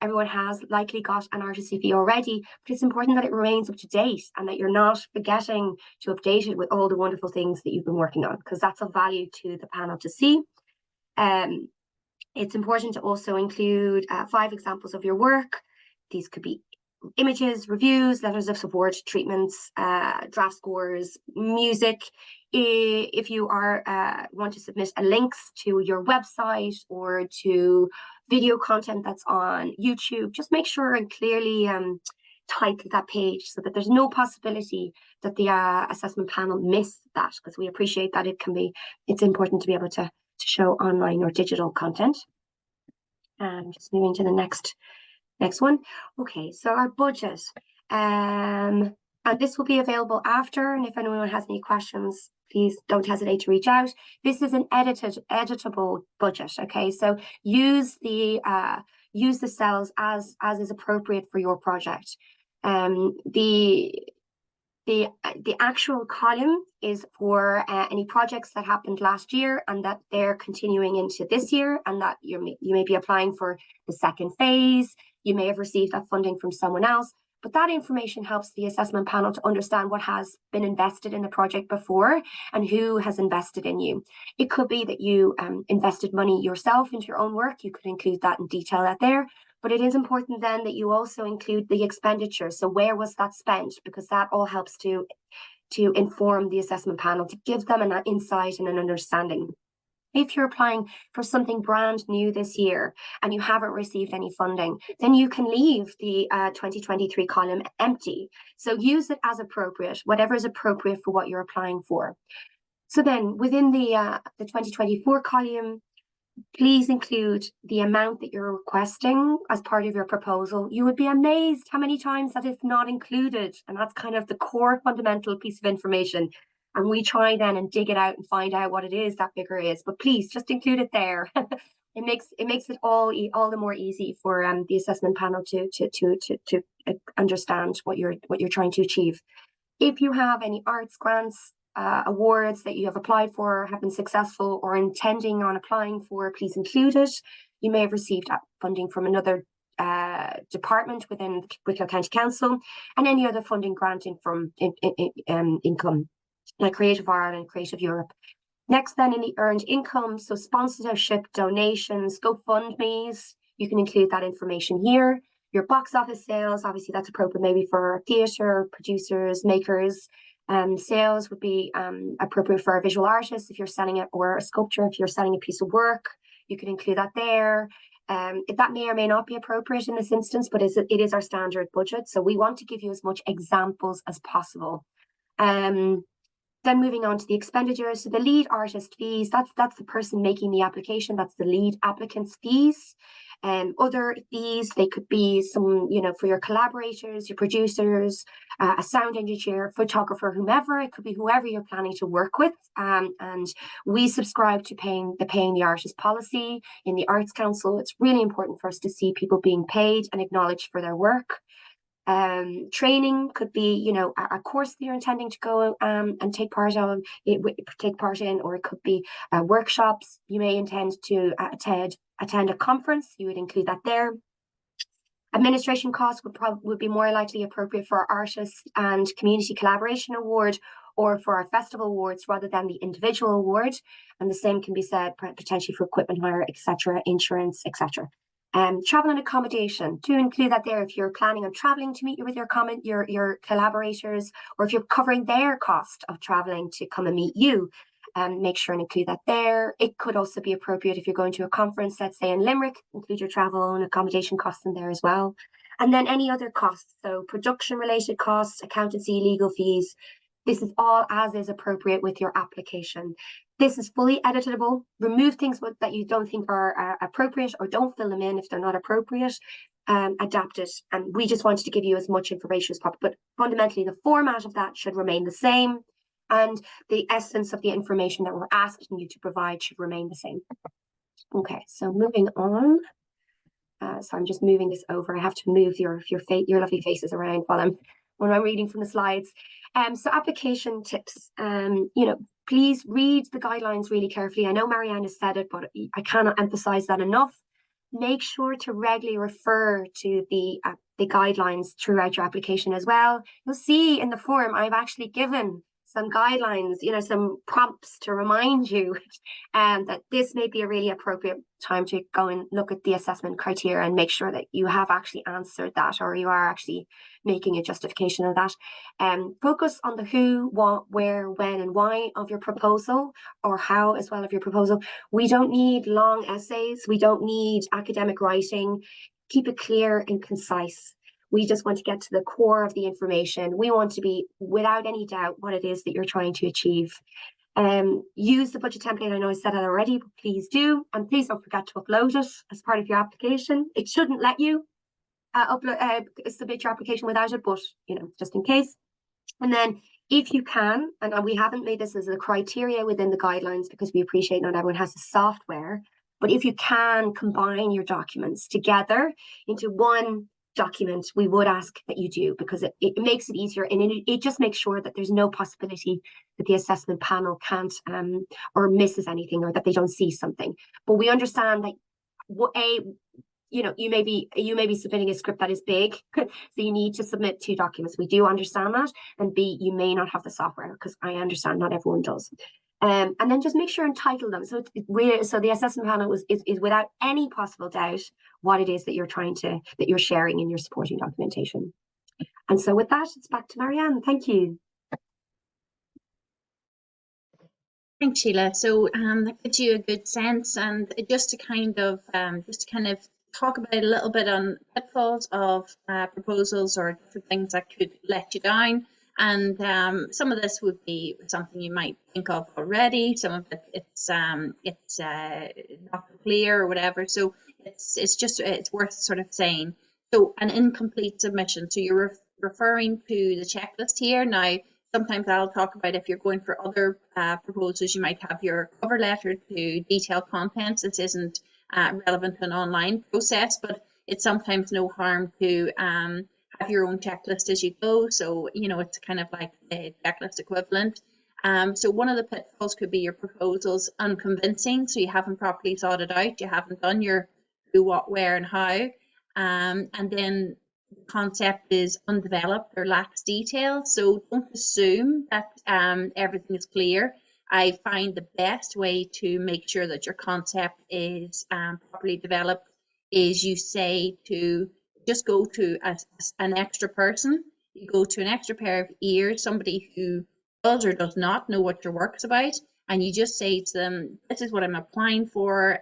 everyone has likely got an artist CV already, but it's important that it remains up to date and that you're not forgetting to update it with all the wonderful things that you've been working on, because that's of value to the panel to see. It's important to also include 5 examples of your work. These could be images, reviews, letters of support, treatments, draft scores, music. If you want to submit links to your website or to video content that's on YouTube, just make sure and clearly title that page so that there's no possibility that the assessment panel miss that, because we appreciate that it's important to be able to show online or digital content. Just moving to the next one. Okay, so our budget, and this will be available after, and if anyone has any questions, please don't hesitate to reach out. This is an editable budget. Okay, so use the cells as is appropriate for your project. The actual column is for any projects that happened last year and that they're continuing into this year, and that you may be applying for the second phase. You may have received that funding from someone else, but that information helps the assessment panel to understand what has been invested in the project before and who has invested in you. It could be that you invested money yourself into your own work. You could include that and detail that there. But it is important then that you also include the expenditure. So where was that spent? Because that all helps to inform the assessment panel, to give them an insight and an understanding. If you're applying for something brand new this year and you haven't received any funding, then you can leave the 2023 column empty. So use it as appropriate, whatever is appropriate for what you're applying for. So then within the 2024 column, please include the amount that you're requesting as part of your proposal. You would be amazed how many times that is not included. And that's kind of the core fundamental piece of information. And we try then and dig it out and find out what it is that figure is. But please just include it there. it makes it all the more easy for the assessment panel to understand what you're trying to achieve. If you have any arts grants, awards that you have applied for, have been successful, or intending on applying for, please include it. You may have received funding from another department within Wicklow County Council, and any other funding granting from income, like Creative Ireland, Creative Europe. Next, then, in the earned income, so sponsorship, donations, GoFundMe's, you can include that information here. Your box office sales, obviously that's appropriate maybe for theatre, producers, makers. Sales would be appropriate for a visual artist if you're selling it, or a sculptor if you're selling a piece of work. You can include that there. That may or may not be appropriate in this instance, but it is our standard budget. So we want to give you as much examples as possible. Then moving on to the expenditures, so the lead artist fees, that's the person making the application, that's the lead applicant's fees. Other fees, they could be some, for your collaborators, your producers, a sound engineer, photographer, whomever. It could be whoever you're planning to work with. And we subscribe to paying the artist policy in the Arts Council. It's really important for us to see people being paid and acknowledged for their work. Training could be, a course that you're intending to go and take part in, or it could be workshops. You may intend to attend a conference. You would include that there. Administration costs would be more likely appropriate for our artists and community collaboration award, or for our festival awards, rather than the individual award. And the same can be said potentially for equipment hire, etc., insurance, etc. Travel and accommodation, to include that there if you're planning on traveling to meet with your collaborators, or if you're covering their cost of traveling to come and meet you, make sure and include that there. It could also be appropriate if you're going to a conference, let's say in Limerick, include your travel and accommodation costs in there as well. And then any other costs, so production related costs, accountancy, legal fees. This is all as is appropriate with your application. This is fully editable. Remove things that you don't think are appropriate, or don't fill them in if they're not appropriate. Adapt it. And we just wanted to give you as much information as possible. But fundamentally, the format of that should remain the same. And the essence of the information that we're asking you to provide should remain the same. Okay, so moving on. So I'm just moving this over. I have to move your lovely faces around while I'm reading from the slides. So application tips. Please read the guidelines really carefully. I know Marianne has said it, but I cannot emphasize that enough. Make sure to regularly refer to the guidelines throughout your application as well. You'll see in the form I've actually given some guidelines, some prompts to remind you that this may be a really appropriate time to go and look at the assessment criteria and make sure that you have actually answered that, or you are actually making a justification of that. Focus on the who, what, where, when, and why of your proposal, or how as well of your proposal. We don't need long essays. We don't need academic writing. Keep it clear and concise. We just want to get to the core of the information. We want to be, without any doubt, what it is that you're trying to achieve. Use the budget template. I know I said that already, but please do. And please don't forget to upload it as part of your application. It shouldn't let you submit your application without it, but, just in case. And then if you can, and we haven't made this as a criteria within the guidelines because we appreciate not everyone has the software, but if you can combine your documents together into one document, we would ask that you do, because it makes it easier, and it just makes sure that there's no possibility that the assessment panel can't or misses anything, or that they don't see something. But we understand that you may be submitting a script that is big, so you need to submit 2 documents. We do understand that. And B, you may not have the software, because I understand not everyone does. And then just make sure and title them. So the assessment panel is without any possible doubt what it is that you're sharing in your supporting documentation. And so with that, it's back to Marianne. Thank you. Thanks, Sheila. So that gives you a good sense, and just to kind of talk about a little bit on pitfalls of proposals, or different things that could let you down. And some of this would be something you might think of already. Some of it's not clear or whatever. So it's worth sort of saying. So an incomplete submission. So you're referring to the checklist here. Now, sometimes I'll talk about if you're going for other proposals, you might have your cover letter to detail contents. This isn't relevant to an online process, but it's sometimes no harm to have your own checklist as you go. So, you know, it's kind of like a checklist equivalent. So one of the pitfalls could be your proposal's unconvincing. So you haven't properly thought it out. You haven't done your who, what, where, and how. And then the concept is undeveloped or lacks detail. So don't assume that everything is clear. I find the best way to make sure that your concept is properly developed is you say to just go to an extra person. You go to an extra pair of ears, somebody who does or does not know what your work's about, and you just say to them, this is what I'm applying for,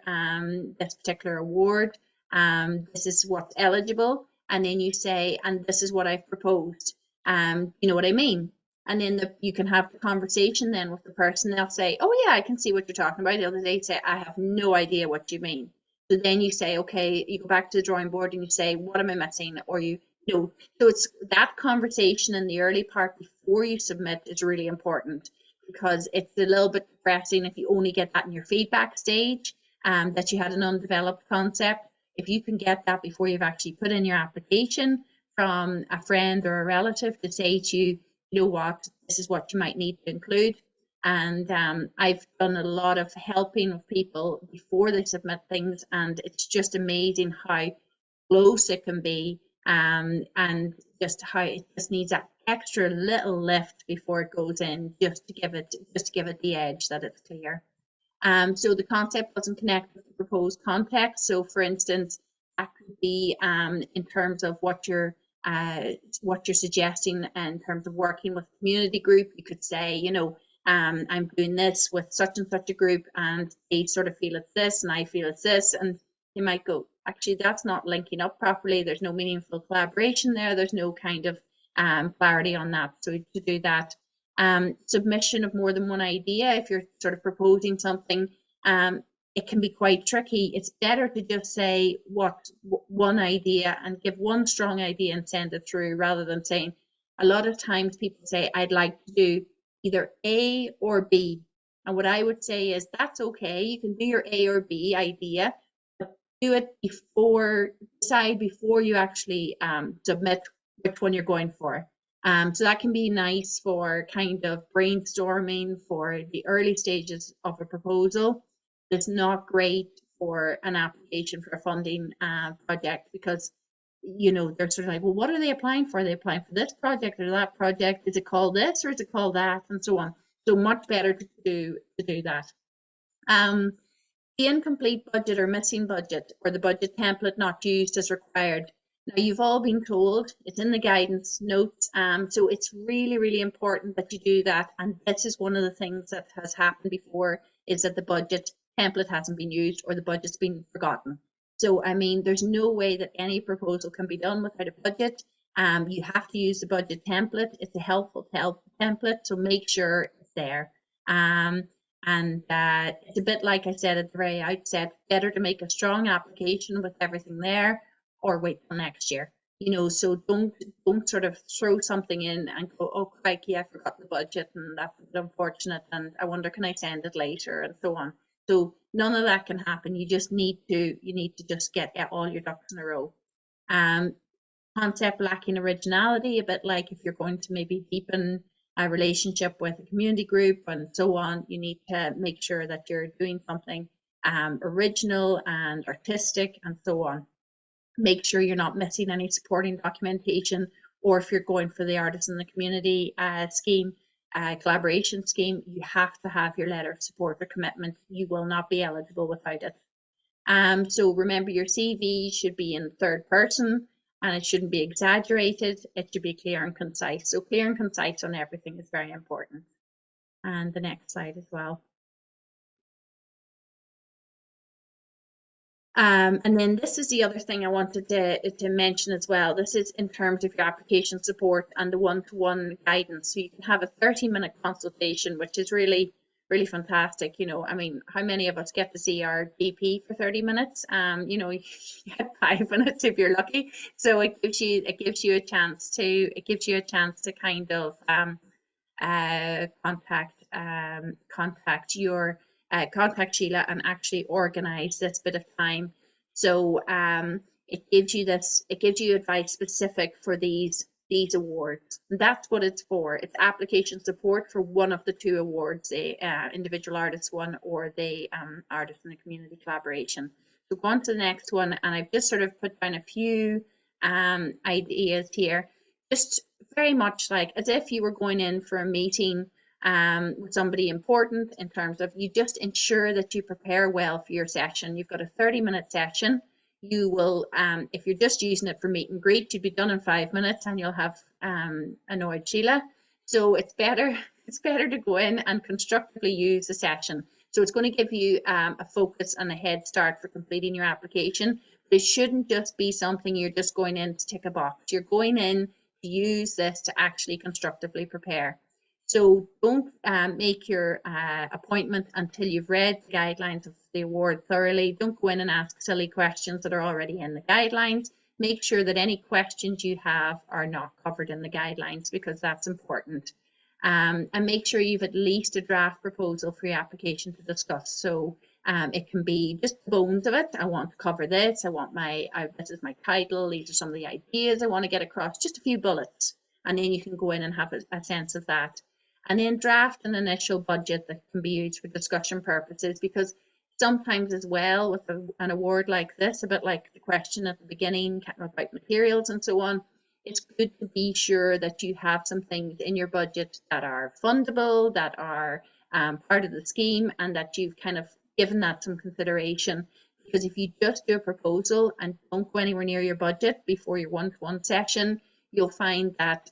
this particular award, this is what's eligible, and then you say, and this is what I've proposed. You know what I mean? And then you can have the conversation then with the person. They'll say, oh yeah, I can see what you're talking about. The other day say, I have no idea what you mean. So then you say, okay, you go back to the drawing board and you say, what am I missing? Or you know, so it's that conversation in the early part before you submit is really important, because it's a little bit depressing if you only get that in your feedback stage, that you had an undeveloped concept. If you can get that before you've actually put in your application from a friend or a relative to say to you, you know what, this is what you might need to include. And I've done a lot of helping of people before they submit things, and it's just amazing how close it can be, and just how it just needs that extra little lift before it goes in, just to give it the edge that it's clear. So the concept doesn't connect with the proposed context. So for instance, that could be in terms of what you're suggesting in terms of working with a community group. You could say, you know, I'm doing this with such and such a group, and they sort of feel it's this, and I feel it's this, and you might go, actually, that's not linking up properly. There's no meaningful collaboration there. There's no kind of clarity on that. So to do that, submission of more than one idea, if you're sort of proposing something, it can be quite tricky. It's better to just say one idea and give one strong idea and send it through, rather than saying, a lot of times people say, I'd like to do either A or B. And what I would say is, that's okay. You can do your A or B idea, but do it decide before you actually submit which one you're going for. So that can be nice for kind of brainstorming for the early stages of a proposal. It's not great for an application for a funding project, because, you know, they're sort of like, well, what are they applying for? Are they applying for this project or that project? Is it called this or is it called that? And so on. So much better to do that. The incomplete budget or missing budget, or the budget template not used as required. Now, you've all been told, it's in the guidance notes, so it's really, really important that you do that. And this is one of the things that has happened before, is that the budget template hasn't been used, or the budget's been forgotten. So, I mean, there's no way that any proposal can be done without a budget. You have to use the budget template. It's a helpful template, so make sure it's there. And it's a bit like I said at the very outset, better to make a strong application with everything there, or wait till next year. You know, so don't sort of throw something in and go, oh crikey, I forgot the budget, and that's unfortunate, and I wonder, can I send it later, and so on. So none of that can happen. You need to just get all your ducks in a row. Concept lacking originality, a bit like if you're going to maybe deepen a relationship with a community group and so on, you need to make sure that you're doing something original and artistic and so on. Make sure you're not missing any supporting documentation, or if you're going for the artist in the community scheme, collaboration scheme, you have to have your letter of support or commitment. You will not be eligible without it. So remember, your CV should be in third person, and it shouldn't be exaggerated. It should be clear and concise. So clear and concise on everything is very important. And the next slide as well. And then this is the other thing I wanted to mention as well. This is in terms of your application support and the one-to-one guidance. So you can have a 30-minute consultation, which is really, really fantastic. You know, I mean, how many of us get to see our GP for 30 minutes? You know, you get 5 minutes if you're lucky. So it gives you a chance to kind of contact your contact Sheila and actually organize this bit of time. So it gives you advice specific for these awards. And that's what it's for. It's application support for one of the two awards, the individual artist one or the artist in the community collaboration. So go on to the next one, and I've just sort of put down a few ideas here, just very much like as if you were going in for a meeting with somebody important, in terms of you just ensure that you prepare well for your session. You've got a 30-minute session. You will, if you're just using it for meet and greet, you'd be done in 5 minutes and you'll have annoyed Sheila. So it's better to go in and constructively use the session. So it's going to give you a focus and a head start for completing your application. But it shouldn't just be something you're just going in to tick a box. You're going in to use this to actually constructively prepare. So don't make your appointment until you've read the guidelines of the award thoroughly. Don't go in and ask silly questions that are already in the guidelines. Make sure that any questions you have are not covered in the guidelines, because that's important. And make sure you've at least a draft proposal for your application to discuss. So it can be just the bones of it. I want to cover this. I want this is my title. These are some of the ideas I want to get across. Just a few bullets. And then you can go in and have a sense of that. And then draft an initial budget that can be used for discussion purposes, because sometimes as well with an award like this, a bit like the question at the beginning about materials and so on, it's good to be sure that you have some things in your budget that are fundable, that are part of the scheme, and that you've kind of given that some consideration. Because if you just do a proposal and don't go anywhere near your budget before your one-to-one session, you'll find that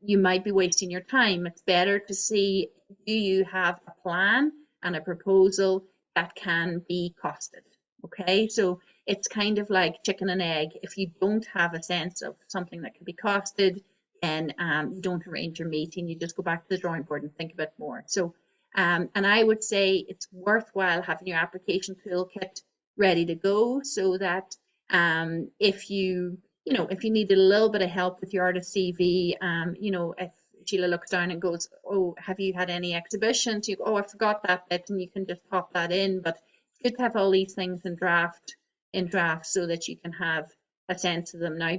you might be wasting your time. It's better to see, do you have a plan and a proposal that can be costed? Okay, so it's kind of like chicken and egg. If you don't have a sense of something that can be costed, then you don't arrange your meeting. You just go back to the drawing board and think a bit more. So, and I would say it's worthwhile having your application toolkit ready to go, so that if you needed a little bit of help with your artist CV, if Sheila looks down and goes, oh, have you had any exhibitions? You go, oh, I forgot that bit, and you can just pop that in. But it's good to have all these things in draft so that you can have a sense of them. Now,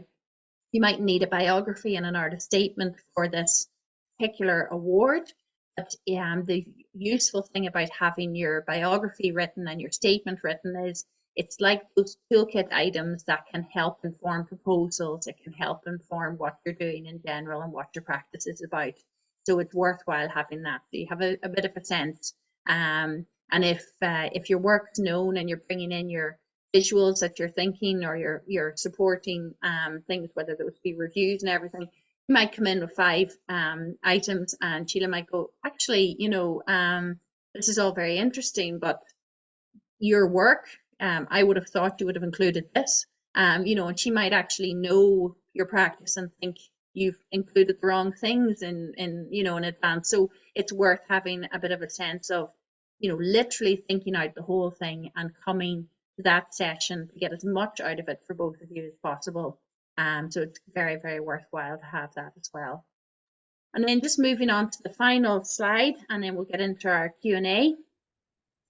you might need a biography and an artist statement for this particular award. But the useful thing about having your biography written and your statement written is it's like those toolkit items that can help inform proposals. It can help inform what you're doing in general and what your practice is about. So it's worthwhile having that. So you have a bit of a sense. And if your work's known and you're bringing in your visuals that you're thinking, or you're supporting things, whether those be reviews and everything, you might come in with 5 items, and Sheila might go, actually, this is all very interesting, but your work, I would have thought you would have included this, and she might actually know your practice and think you've included the wrong things in advance. So it's worth having a bit of a sense of, literally thinking out the whole thing and coming to that session to get as much out of it for both of you as possible. So it's very, very worthwhile to have that as well. And then just moving on to the final slide, and then we'll get into our Q&A.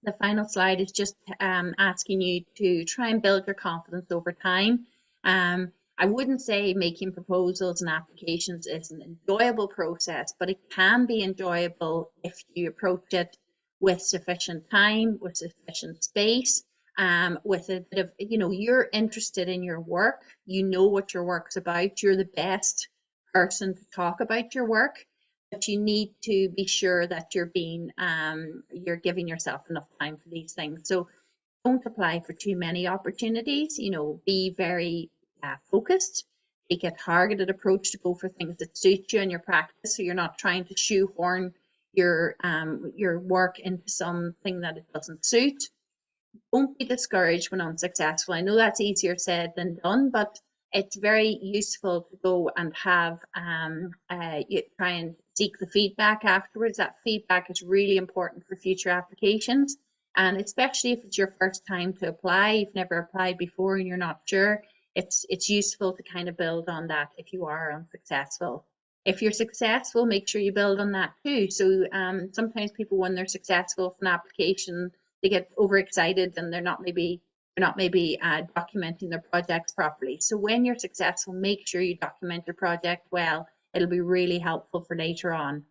The final slide is just asking you to try and build your confidence over time. I wouldn't say making proposals and applications is an enjoyable process, but it can be enjoyable if you approach it with sufficient time, with sufficient space, with a bit of, you're interested in your work, what your work's about, you're the best person to talk about your work, but you need to be sure that you're giving yourself enough time for these things. So don't apply for too many opportunities, be very focused, take a targeted approach to go for things that suit you and your practice, so you're not trying to shoehorn your work into something that it doesn't suit. Don't be discouraged when unsuccessful. I know that's easier said than done, but it's very useful to go and have you try and seek the feedback afterwards. That feedback is really important for future applications, and especially if it's your first time to apply, you've never applied before and you're not sure, it's useful to kind of build on that if you are unsuccessful. If you're successful, make sure you build on that too. So sometimes people, when they're successful for an application, they get overexcited and they're not maybe documenting their projects properly. So when you're successful, make sure you document your project well. It'll be really helpful for later on.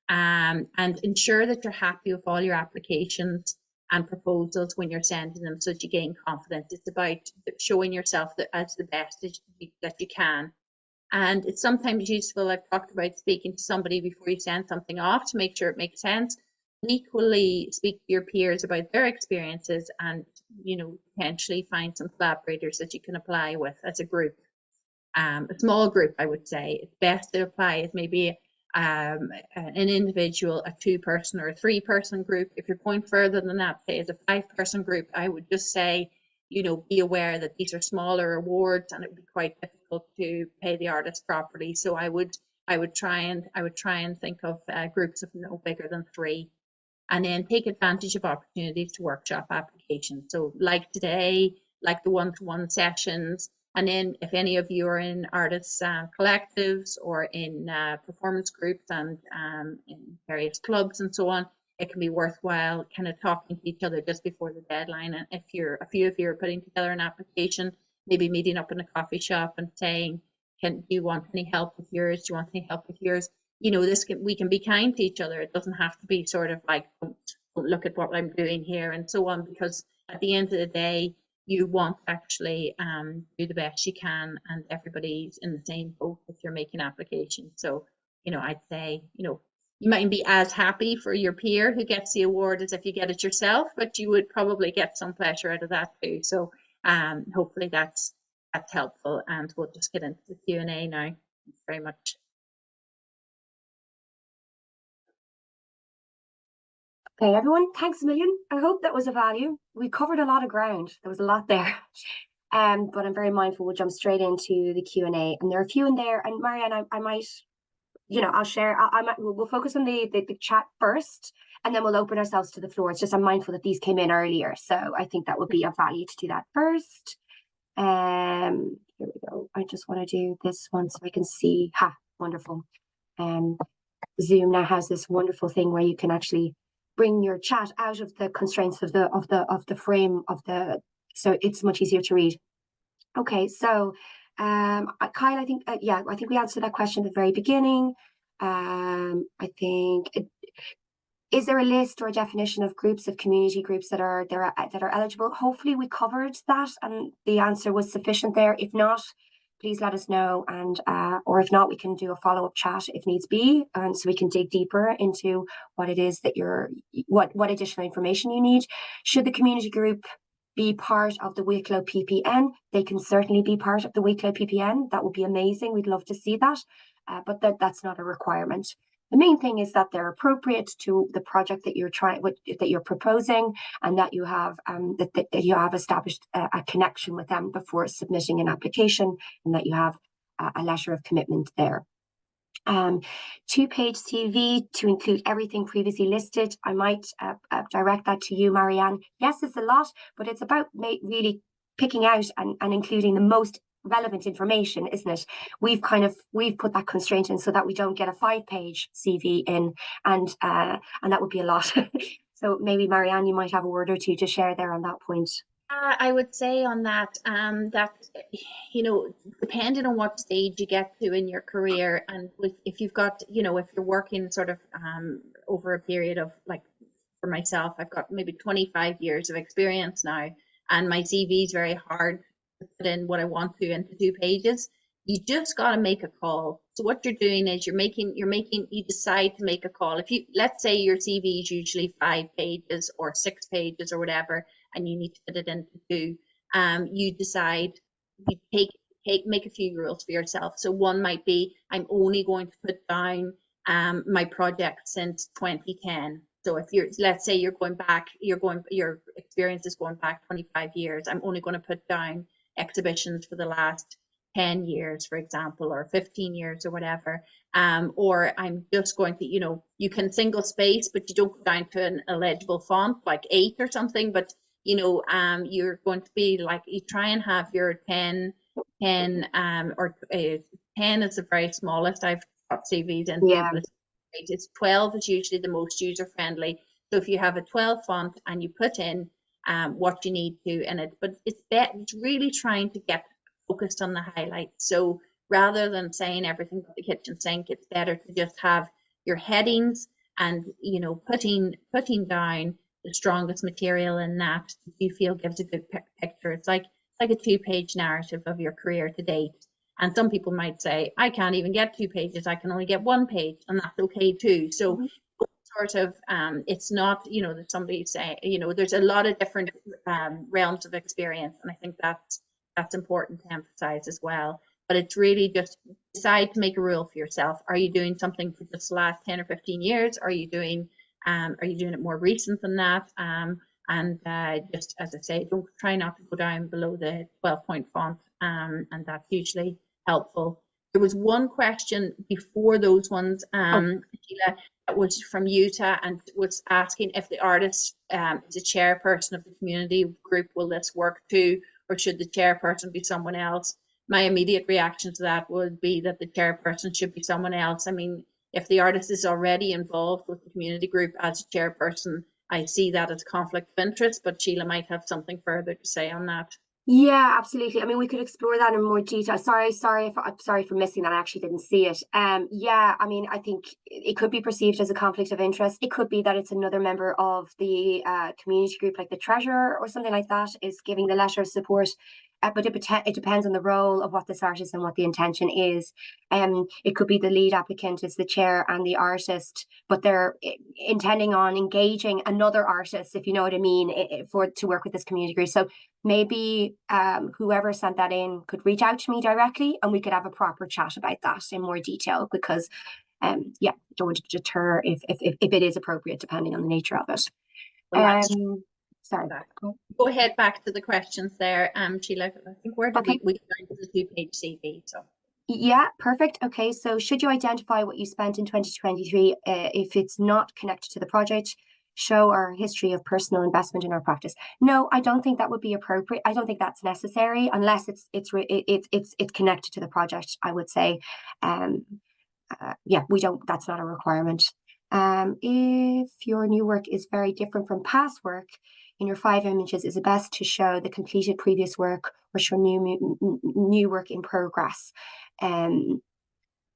And ensure that you're happy with all your applications and proposals when you're sending them, so that you gain confidence. It's about showing yourself as the best that you can. And it's sometimes useful, I've talked about speaking to somebody before you send something off to make sure it makes sense. Equally, speak to your peers about their experiences, and potentially find some collaborators that you can apply with as a group. A small group, I would say. It's best to apply as maybe an individual, a 2-person or a 3-person group. If you're going further than that, say as a 5-person group, I would just say, be aware that these are smaller awards and it would be quite difficult to pay the artist properly. So I would try and think of groups of no bigger than 3, and then take advantage of opportunities to workshop applications. So like today, like the one-to-one sessions, and then if any of you are in artists collectives or in performance groups and in various clubs and so on, it can be worthwhile kind of talking to each other just before the deadline. And if a few of you are putting together an application, maybe meeting up in a coffee shop and saying, do you want any help with yours? Do you want any help with yours? We can be kind to each other. It doesn't have to be sort of like, don't look at what I'm doing here and so on, because at the end of the day, you want to actually do the best you can, and everybody's in the same boat if you're making applications. So, I'd say, you mightn't be as happy for your peer who gets the award as if you get it yourself, but you would probably get some pleasure out of that too. So hopefully that's helpful, and we'll just get into the Q&A now. Thanks very much. Okay, everyone, thanks a million. I hope that was of value. We covered a lot of ground. There was a lot there. But I'm very mindful we'll jump straight into the Q&A. And there are a few in there. And Marianne, I might, I'll share. We'll focus on the chat first, and then we'll open ourselves to the floor. It's just I'm mindful that these came in earlier. So I think that would be of value to do that first. Here we go. I just want to do this one so I can see. Wonderful. Zoom now has this wonderful thing where you can actually bring your chat out of the constraints of the frame so it's much easier to read. Okay, so Kyle, I think I think we answered that question at the very beginning. I think is there a list or a definition of groups, of community groups that are eligible? Hopefully we covered that and the answer was sufficient there. If not, please let us know, and or if not, we can do a follow-up chat if needs be, and so we can dig deeper into what it is that what additional information you need. Should the community group be part of the Wicklow PPN? They can certainly be part of the Wicklow PPN. That would be amazing. We'd love to see that, but that's not a requirement. The main thing is that they're appropriate to the project that you're proposing, and that you have that you have established a connection with them before submitting an application, and that you have a letter of commitment there. 2-page CV to include everything previously listed. I might direct that to you, Marianne. Yes, it's a lot, but it's about really picking out and including the most relevant information, isn't it? We've put that constraint in so that we don't get a 5-page CV in, and that would be a lot. So maybe Marianne, you might have a word or two to share there on that point. I would say on that, depending on what stage you get to in your career, and if you've got, if you're working sort of over a period of, like for myself, I've got maybe 25 years of experience now, and my CV is very hard to put in what I want to into 2 pages. You just got to make a call. So what you're doing is you decide to make a call. Let's say your CV is usually 5 pages or 6 pages or whatever, and you need to fit it into 2. You decide, make a few rules for yourself. So one might be, I'm only going to put down my project since 2010. So if let's say your experience is going back 25 years, I'm only going to put down exhibitions for the last 10 years, for example, or 15 years or whatever. Or I'm just going to, you can single space, but you don't go down to an illegible font like 8 or something, but you're going to be like, you try and have your 10 or 10 is the very smallest I've CVs into Yeah. the page. It's 12 is usually the most user friendly. So if you have a 12 font and you put in what you need to in it, but it's really trying to get focused on the highlights. So rather than saying everything but the kitchen sink, it's better to just have your headings and, you know, putting down the strongest material in that you feel gives a good picture. It's like a 2-page narrative of your career to date. And some people might say, I can't even get 2 pages, I can only get 1 page, and that's okay too. So sort of, it's not, you know, that somebody say, you know, there's a lot of different realms of experience, and I think that's important to emphasize as well. But it's really just decide to make a rule for yourself. Are you doing something for just the last 10 or 15 years? Are you doing it more recent than that? And just as I say, don't try not to go down below the 12-point font, and that's usually helpful. There was one question before those ones, Sheila, that was from Utah, and was asking if the artist is a chairperson of the community group, will this work too, or should the chairperson be someone else? My immediate reaction to that would be that the chairperson should be someone else. I mean, if the artist is already involved with the community group as a chairperson, I see that as conflict of interest, but Sheila might have something further to say on that. Yeah, absolutely. I mean, we could explore that in more detail. Sorry for missing that. I actually didn't see it. Yeah, I mean, I think it could be perceived as a conflict of interest. It could be that it's another member of the community group, like the treasurer or something like that, is giving the letter of support. But it depends on the role of what this artist and what the intention is. It could be the lead applicant is the chair and the artist, but they're intending on engaging another artist, if you know what I mean, to work with this community group. So maybe whoever sent that in could reach out to me directly, and we could have a proper chat about that in more detail, because yeah, don't want to deter if it is appropriate depending on the nature of it. Sorry. Go ahead back to the questions there, Sheila. I think where did we go to the 2-page CV? So yeah, perfect. Okay, so should you identify what you spent in 2023 if it's not connected to the project? Show our history of personal investment in our practice. No, I don't think that would be appropriate. I don't think that's necessary unless it's connected to the project, I would say. Yeah, that's not a requirement. If your new work is very different from past work, in your 5 images, is it best to show the completed previous work or show new work in progress? I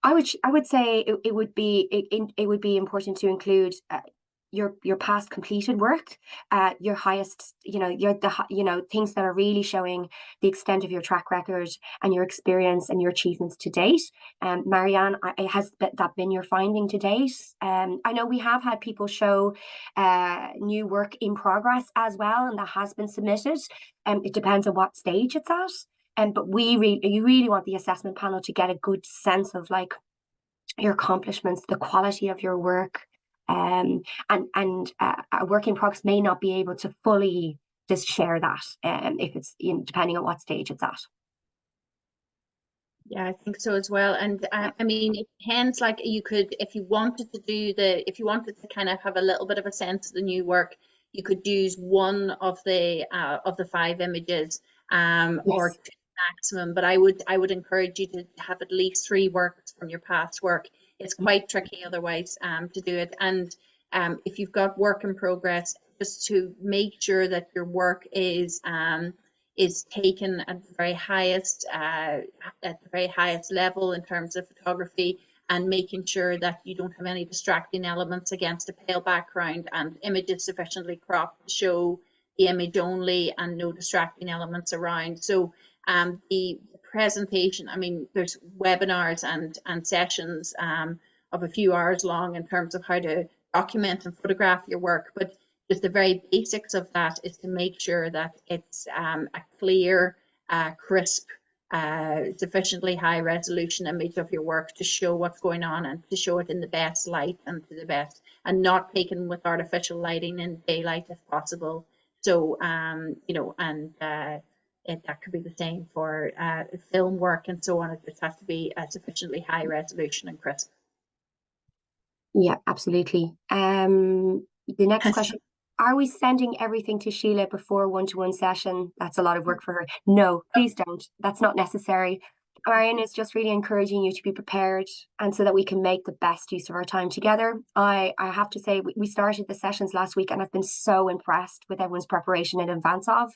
would say it would be important to include your past completed work, your highest, things that are really showing the extent of your track record and your experience and your achievements to date. Marianne, has that been your finding to date? I know we have had people show new work in progress as well, and that has been submitted. It depends on what stage it's at. But you really want the assessment panel to get a good sense of like your accomplishments, the quality of your work. And a work in progress may not be able to fully just share that if it's depending on what stage it's at. Yeah, I think so as well. And I mean, it depends. Like you could, if you wanted to kind of have a little bit of a sense of the new work, you could use one of the 5 images, Yes. or 2 maximum. But I would encourage you to have at least 3 works from your past work. It's quite tricky otherwise to do it. And if you've got work in progress, just to make sure that your work is taken at the very highest level in terms of photography, and making sure that you don't have any distracting elements against a pale background, and images sufficiently cropped to show the image only and no distracting elements around. So the presentation, I mean, there's webinars and sessions of a few hours long in terms of how to document and photograph your work, but just the very basics of that is to make sure that it's a clear, crisp, sufficiently high resolution image of your work to show what's going on and to show it in the best light and to the best, and not taken with artificial lighting in daylight if possible. So, that could be the same for film work and so on. It just has to be sufficiently high resolution and crisp. Yeah, absolutely. The next question: are we sending everything to Sheila before one-to-one session? That's a lot of work for her. No, please don't. That's not necessary. Marianne is just really encouraging you to be prepared, and so that we can make the best use of our time together. I have to say, we started the sessions last week and I've been so impressed with everyone's preparation in advance of.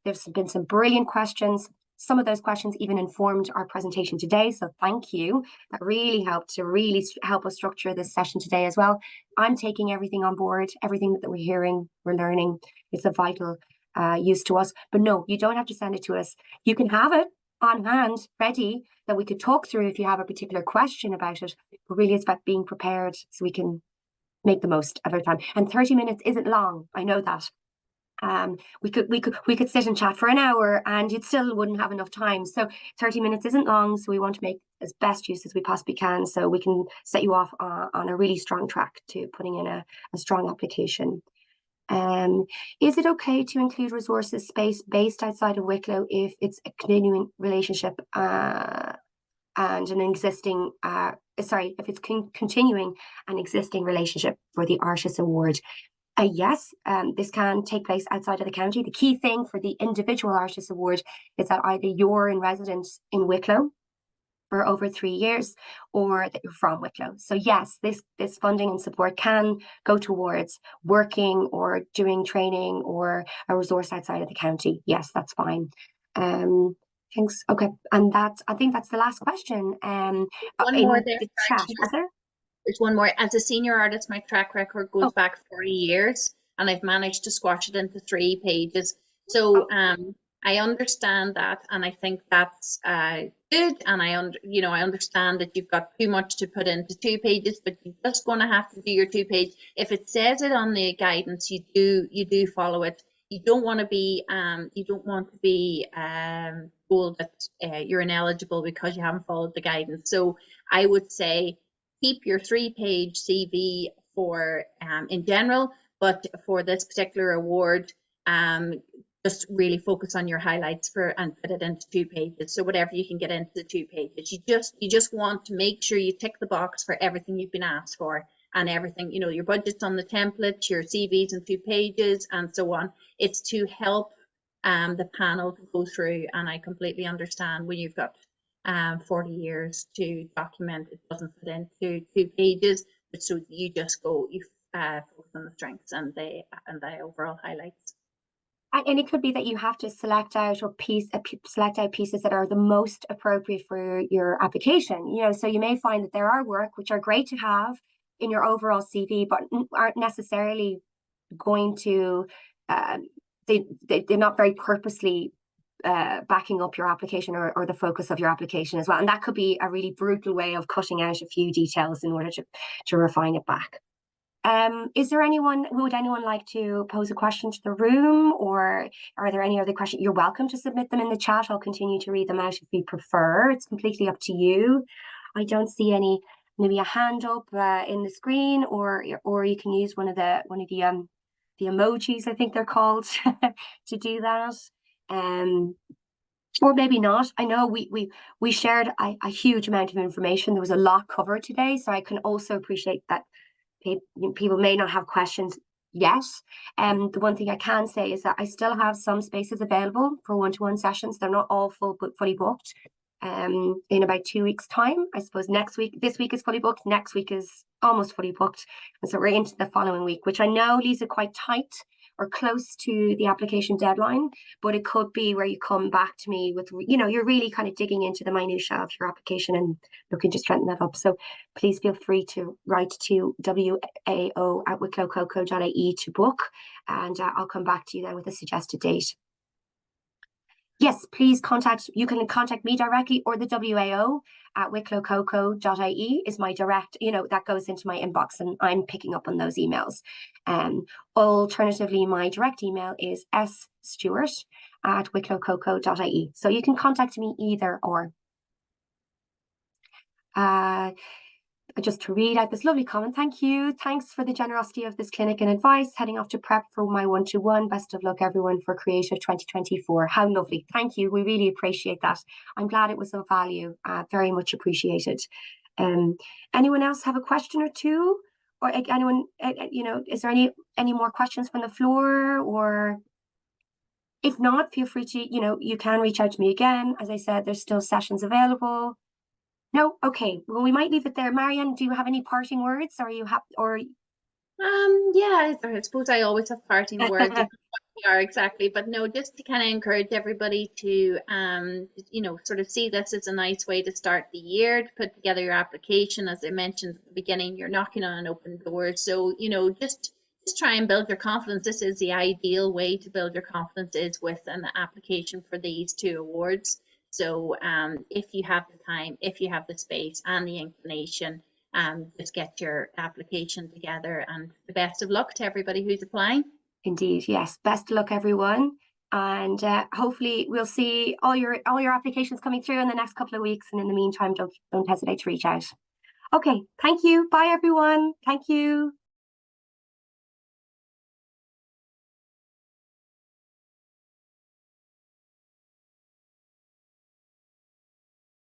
There's been some brilliant questions. Some of those questions even informed our presentation today. So thank you. That really helped to really help us structure this session today as well. I'm taking everything on board, everything that we're hearing, we're learning. It's a vital use to us. But no, you don't have to send it to us. You can have it on hand, ready, that we could talk through if you have a particular question about it. But really, it's about being prepared so we can make the most of our time. And 30 minutes isn't long. I know that. We could sit and chat for an hour and you still wouldn't have enough time. So 30 minutes isn't long. So we want to make as best use as we possibly can, so we can set you off on a really strong track to putting in a strong application. Is it okay to include resources space based outside of Wicklow if it's a continuing relationship and an existing, if it's continuing an existing relationship for the Artists Award? Yes, this can take place outside of the county. The key thing for the individual Artists Award is that either you're in residence in Wicklow for over 3 years, or that you're from Wicklow. So yes, this funding and support can go towards working or doing training or a resource outside of the county. Yes, that's fine. Thanks. Okay, and I think that's the last question. One more there. The chat, was there? There's one more. As a senior artist, my track record goes back 40 years, and I've managed to squash it into 3 pages. So I understand that, and I think that's good. And I understand that you've got too much to put into 2 pages, but you're just going to have to do your 2 page. If it says it on the guidance, you do follow it. You don't want to be told that you're ineligible because you haven't followed the guidance. So I would say keep your 3-page CV for in general, but for this particular award, just really focus on your highlights and put it into 2 pages. So whatever you can get into the 2 pages, you just want to make sure you tick the box for everything you've been asked for, and everything, your budget's on the template, your CV's in 2 pages, and so on. It's to help the panel to go through, and I completely understand when you've got 40 years to document, it doesn't fit into 2 pages, but so you just focus on the strengths and the overall highlights. And it could be that you have to select out select out pieces that are the most appropriate for your application. So you may find that there are work which are great to have in your overall CV, but aren't necessarily going to they're not very purposely backing up your application or the focus of your application as well. And that could be a really brutal way of cutting out a few details in order to refine it back. Would anyone like to pose a question to the room, or are there any other questions? You're welcome to submit them in the chat. I'll continue to read them out if you prefer. It's completely up to you. I don't see maybe a hand up in the screen, or you can use one of the emojis, I think they're called, to do that. Or maybe not. I know we shared a huge amount of information. There was a lot covered today, so I can also appreciate that people may not have questions yet. The one thing I can say is that I still have some spaces available for one-to-one sessions. They're not all fully booked. In about 2 weeks' time, I suppose this week is fully booked, next week is almost fully booked, and so we're into the following week, which I know leaves it quite tight or close to the application deadline, but it could be where you come back to me with, you're really kind of digging into the minutiae of your application and looking to strengthen that up. So please feel free to write to wao@wicklowcoco.ie to book, and I'll come back to you then with a suggested date. Yes, please you can contact me directly, or the WAO at wicklowcoco.ie is my direct, that goes into my inbox, and I'm picking up on those emails. Alternatively, my direct email is sstewart@wicklowcoco.ie. So you can contact me either or. Just to read out this lovely comment. Thank you. Thanks for the generosity of this clinic and advice. Heading off to prep for my 1-to-1. Best of luck, everyone, for Creative 2024. How lovely. Thank you. We really appreciate that. I'm glad it was of value. Very much appreciated. Anyone else have a question or two? Or anyone, is there any more questions from the floor? Or If not, feel free to, you can reach out to me again. As I said, there's still sessions available. No, okay. Well, we might leave it there. Marianne, do you have any parting words? Or are you happy? Or Yeah, I suppose I always have parting words. Are exactly, but no, just to kind of encourage everybody to sort of see this as a nice way to start the year, to put together your application. As I mentioned at the beginning, you're knocking on an open door, so just try and build your confidence. This is the ideal way to build your confidence, is with an application for these 2 awards. So if you have the time, if you have the space and the inclination, just get your application together, and the best of luck to everybody who's applying. Indeed, yes. Best of luck, everyone. And hopefully we'll see all your applications coming through in the next couple of weeks. And in the meantime, don't hesitate to reach out. Okay, thank you. Bye, everyone. Thank you.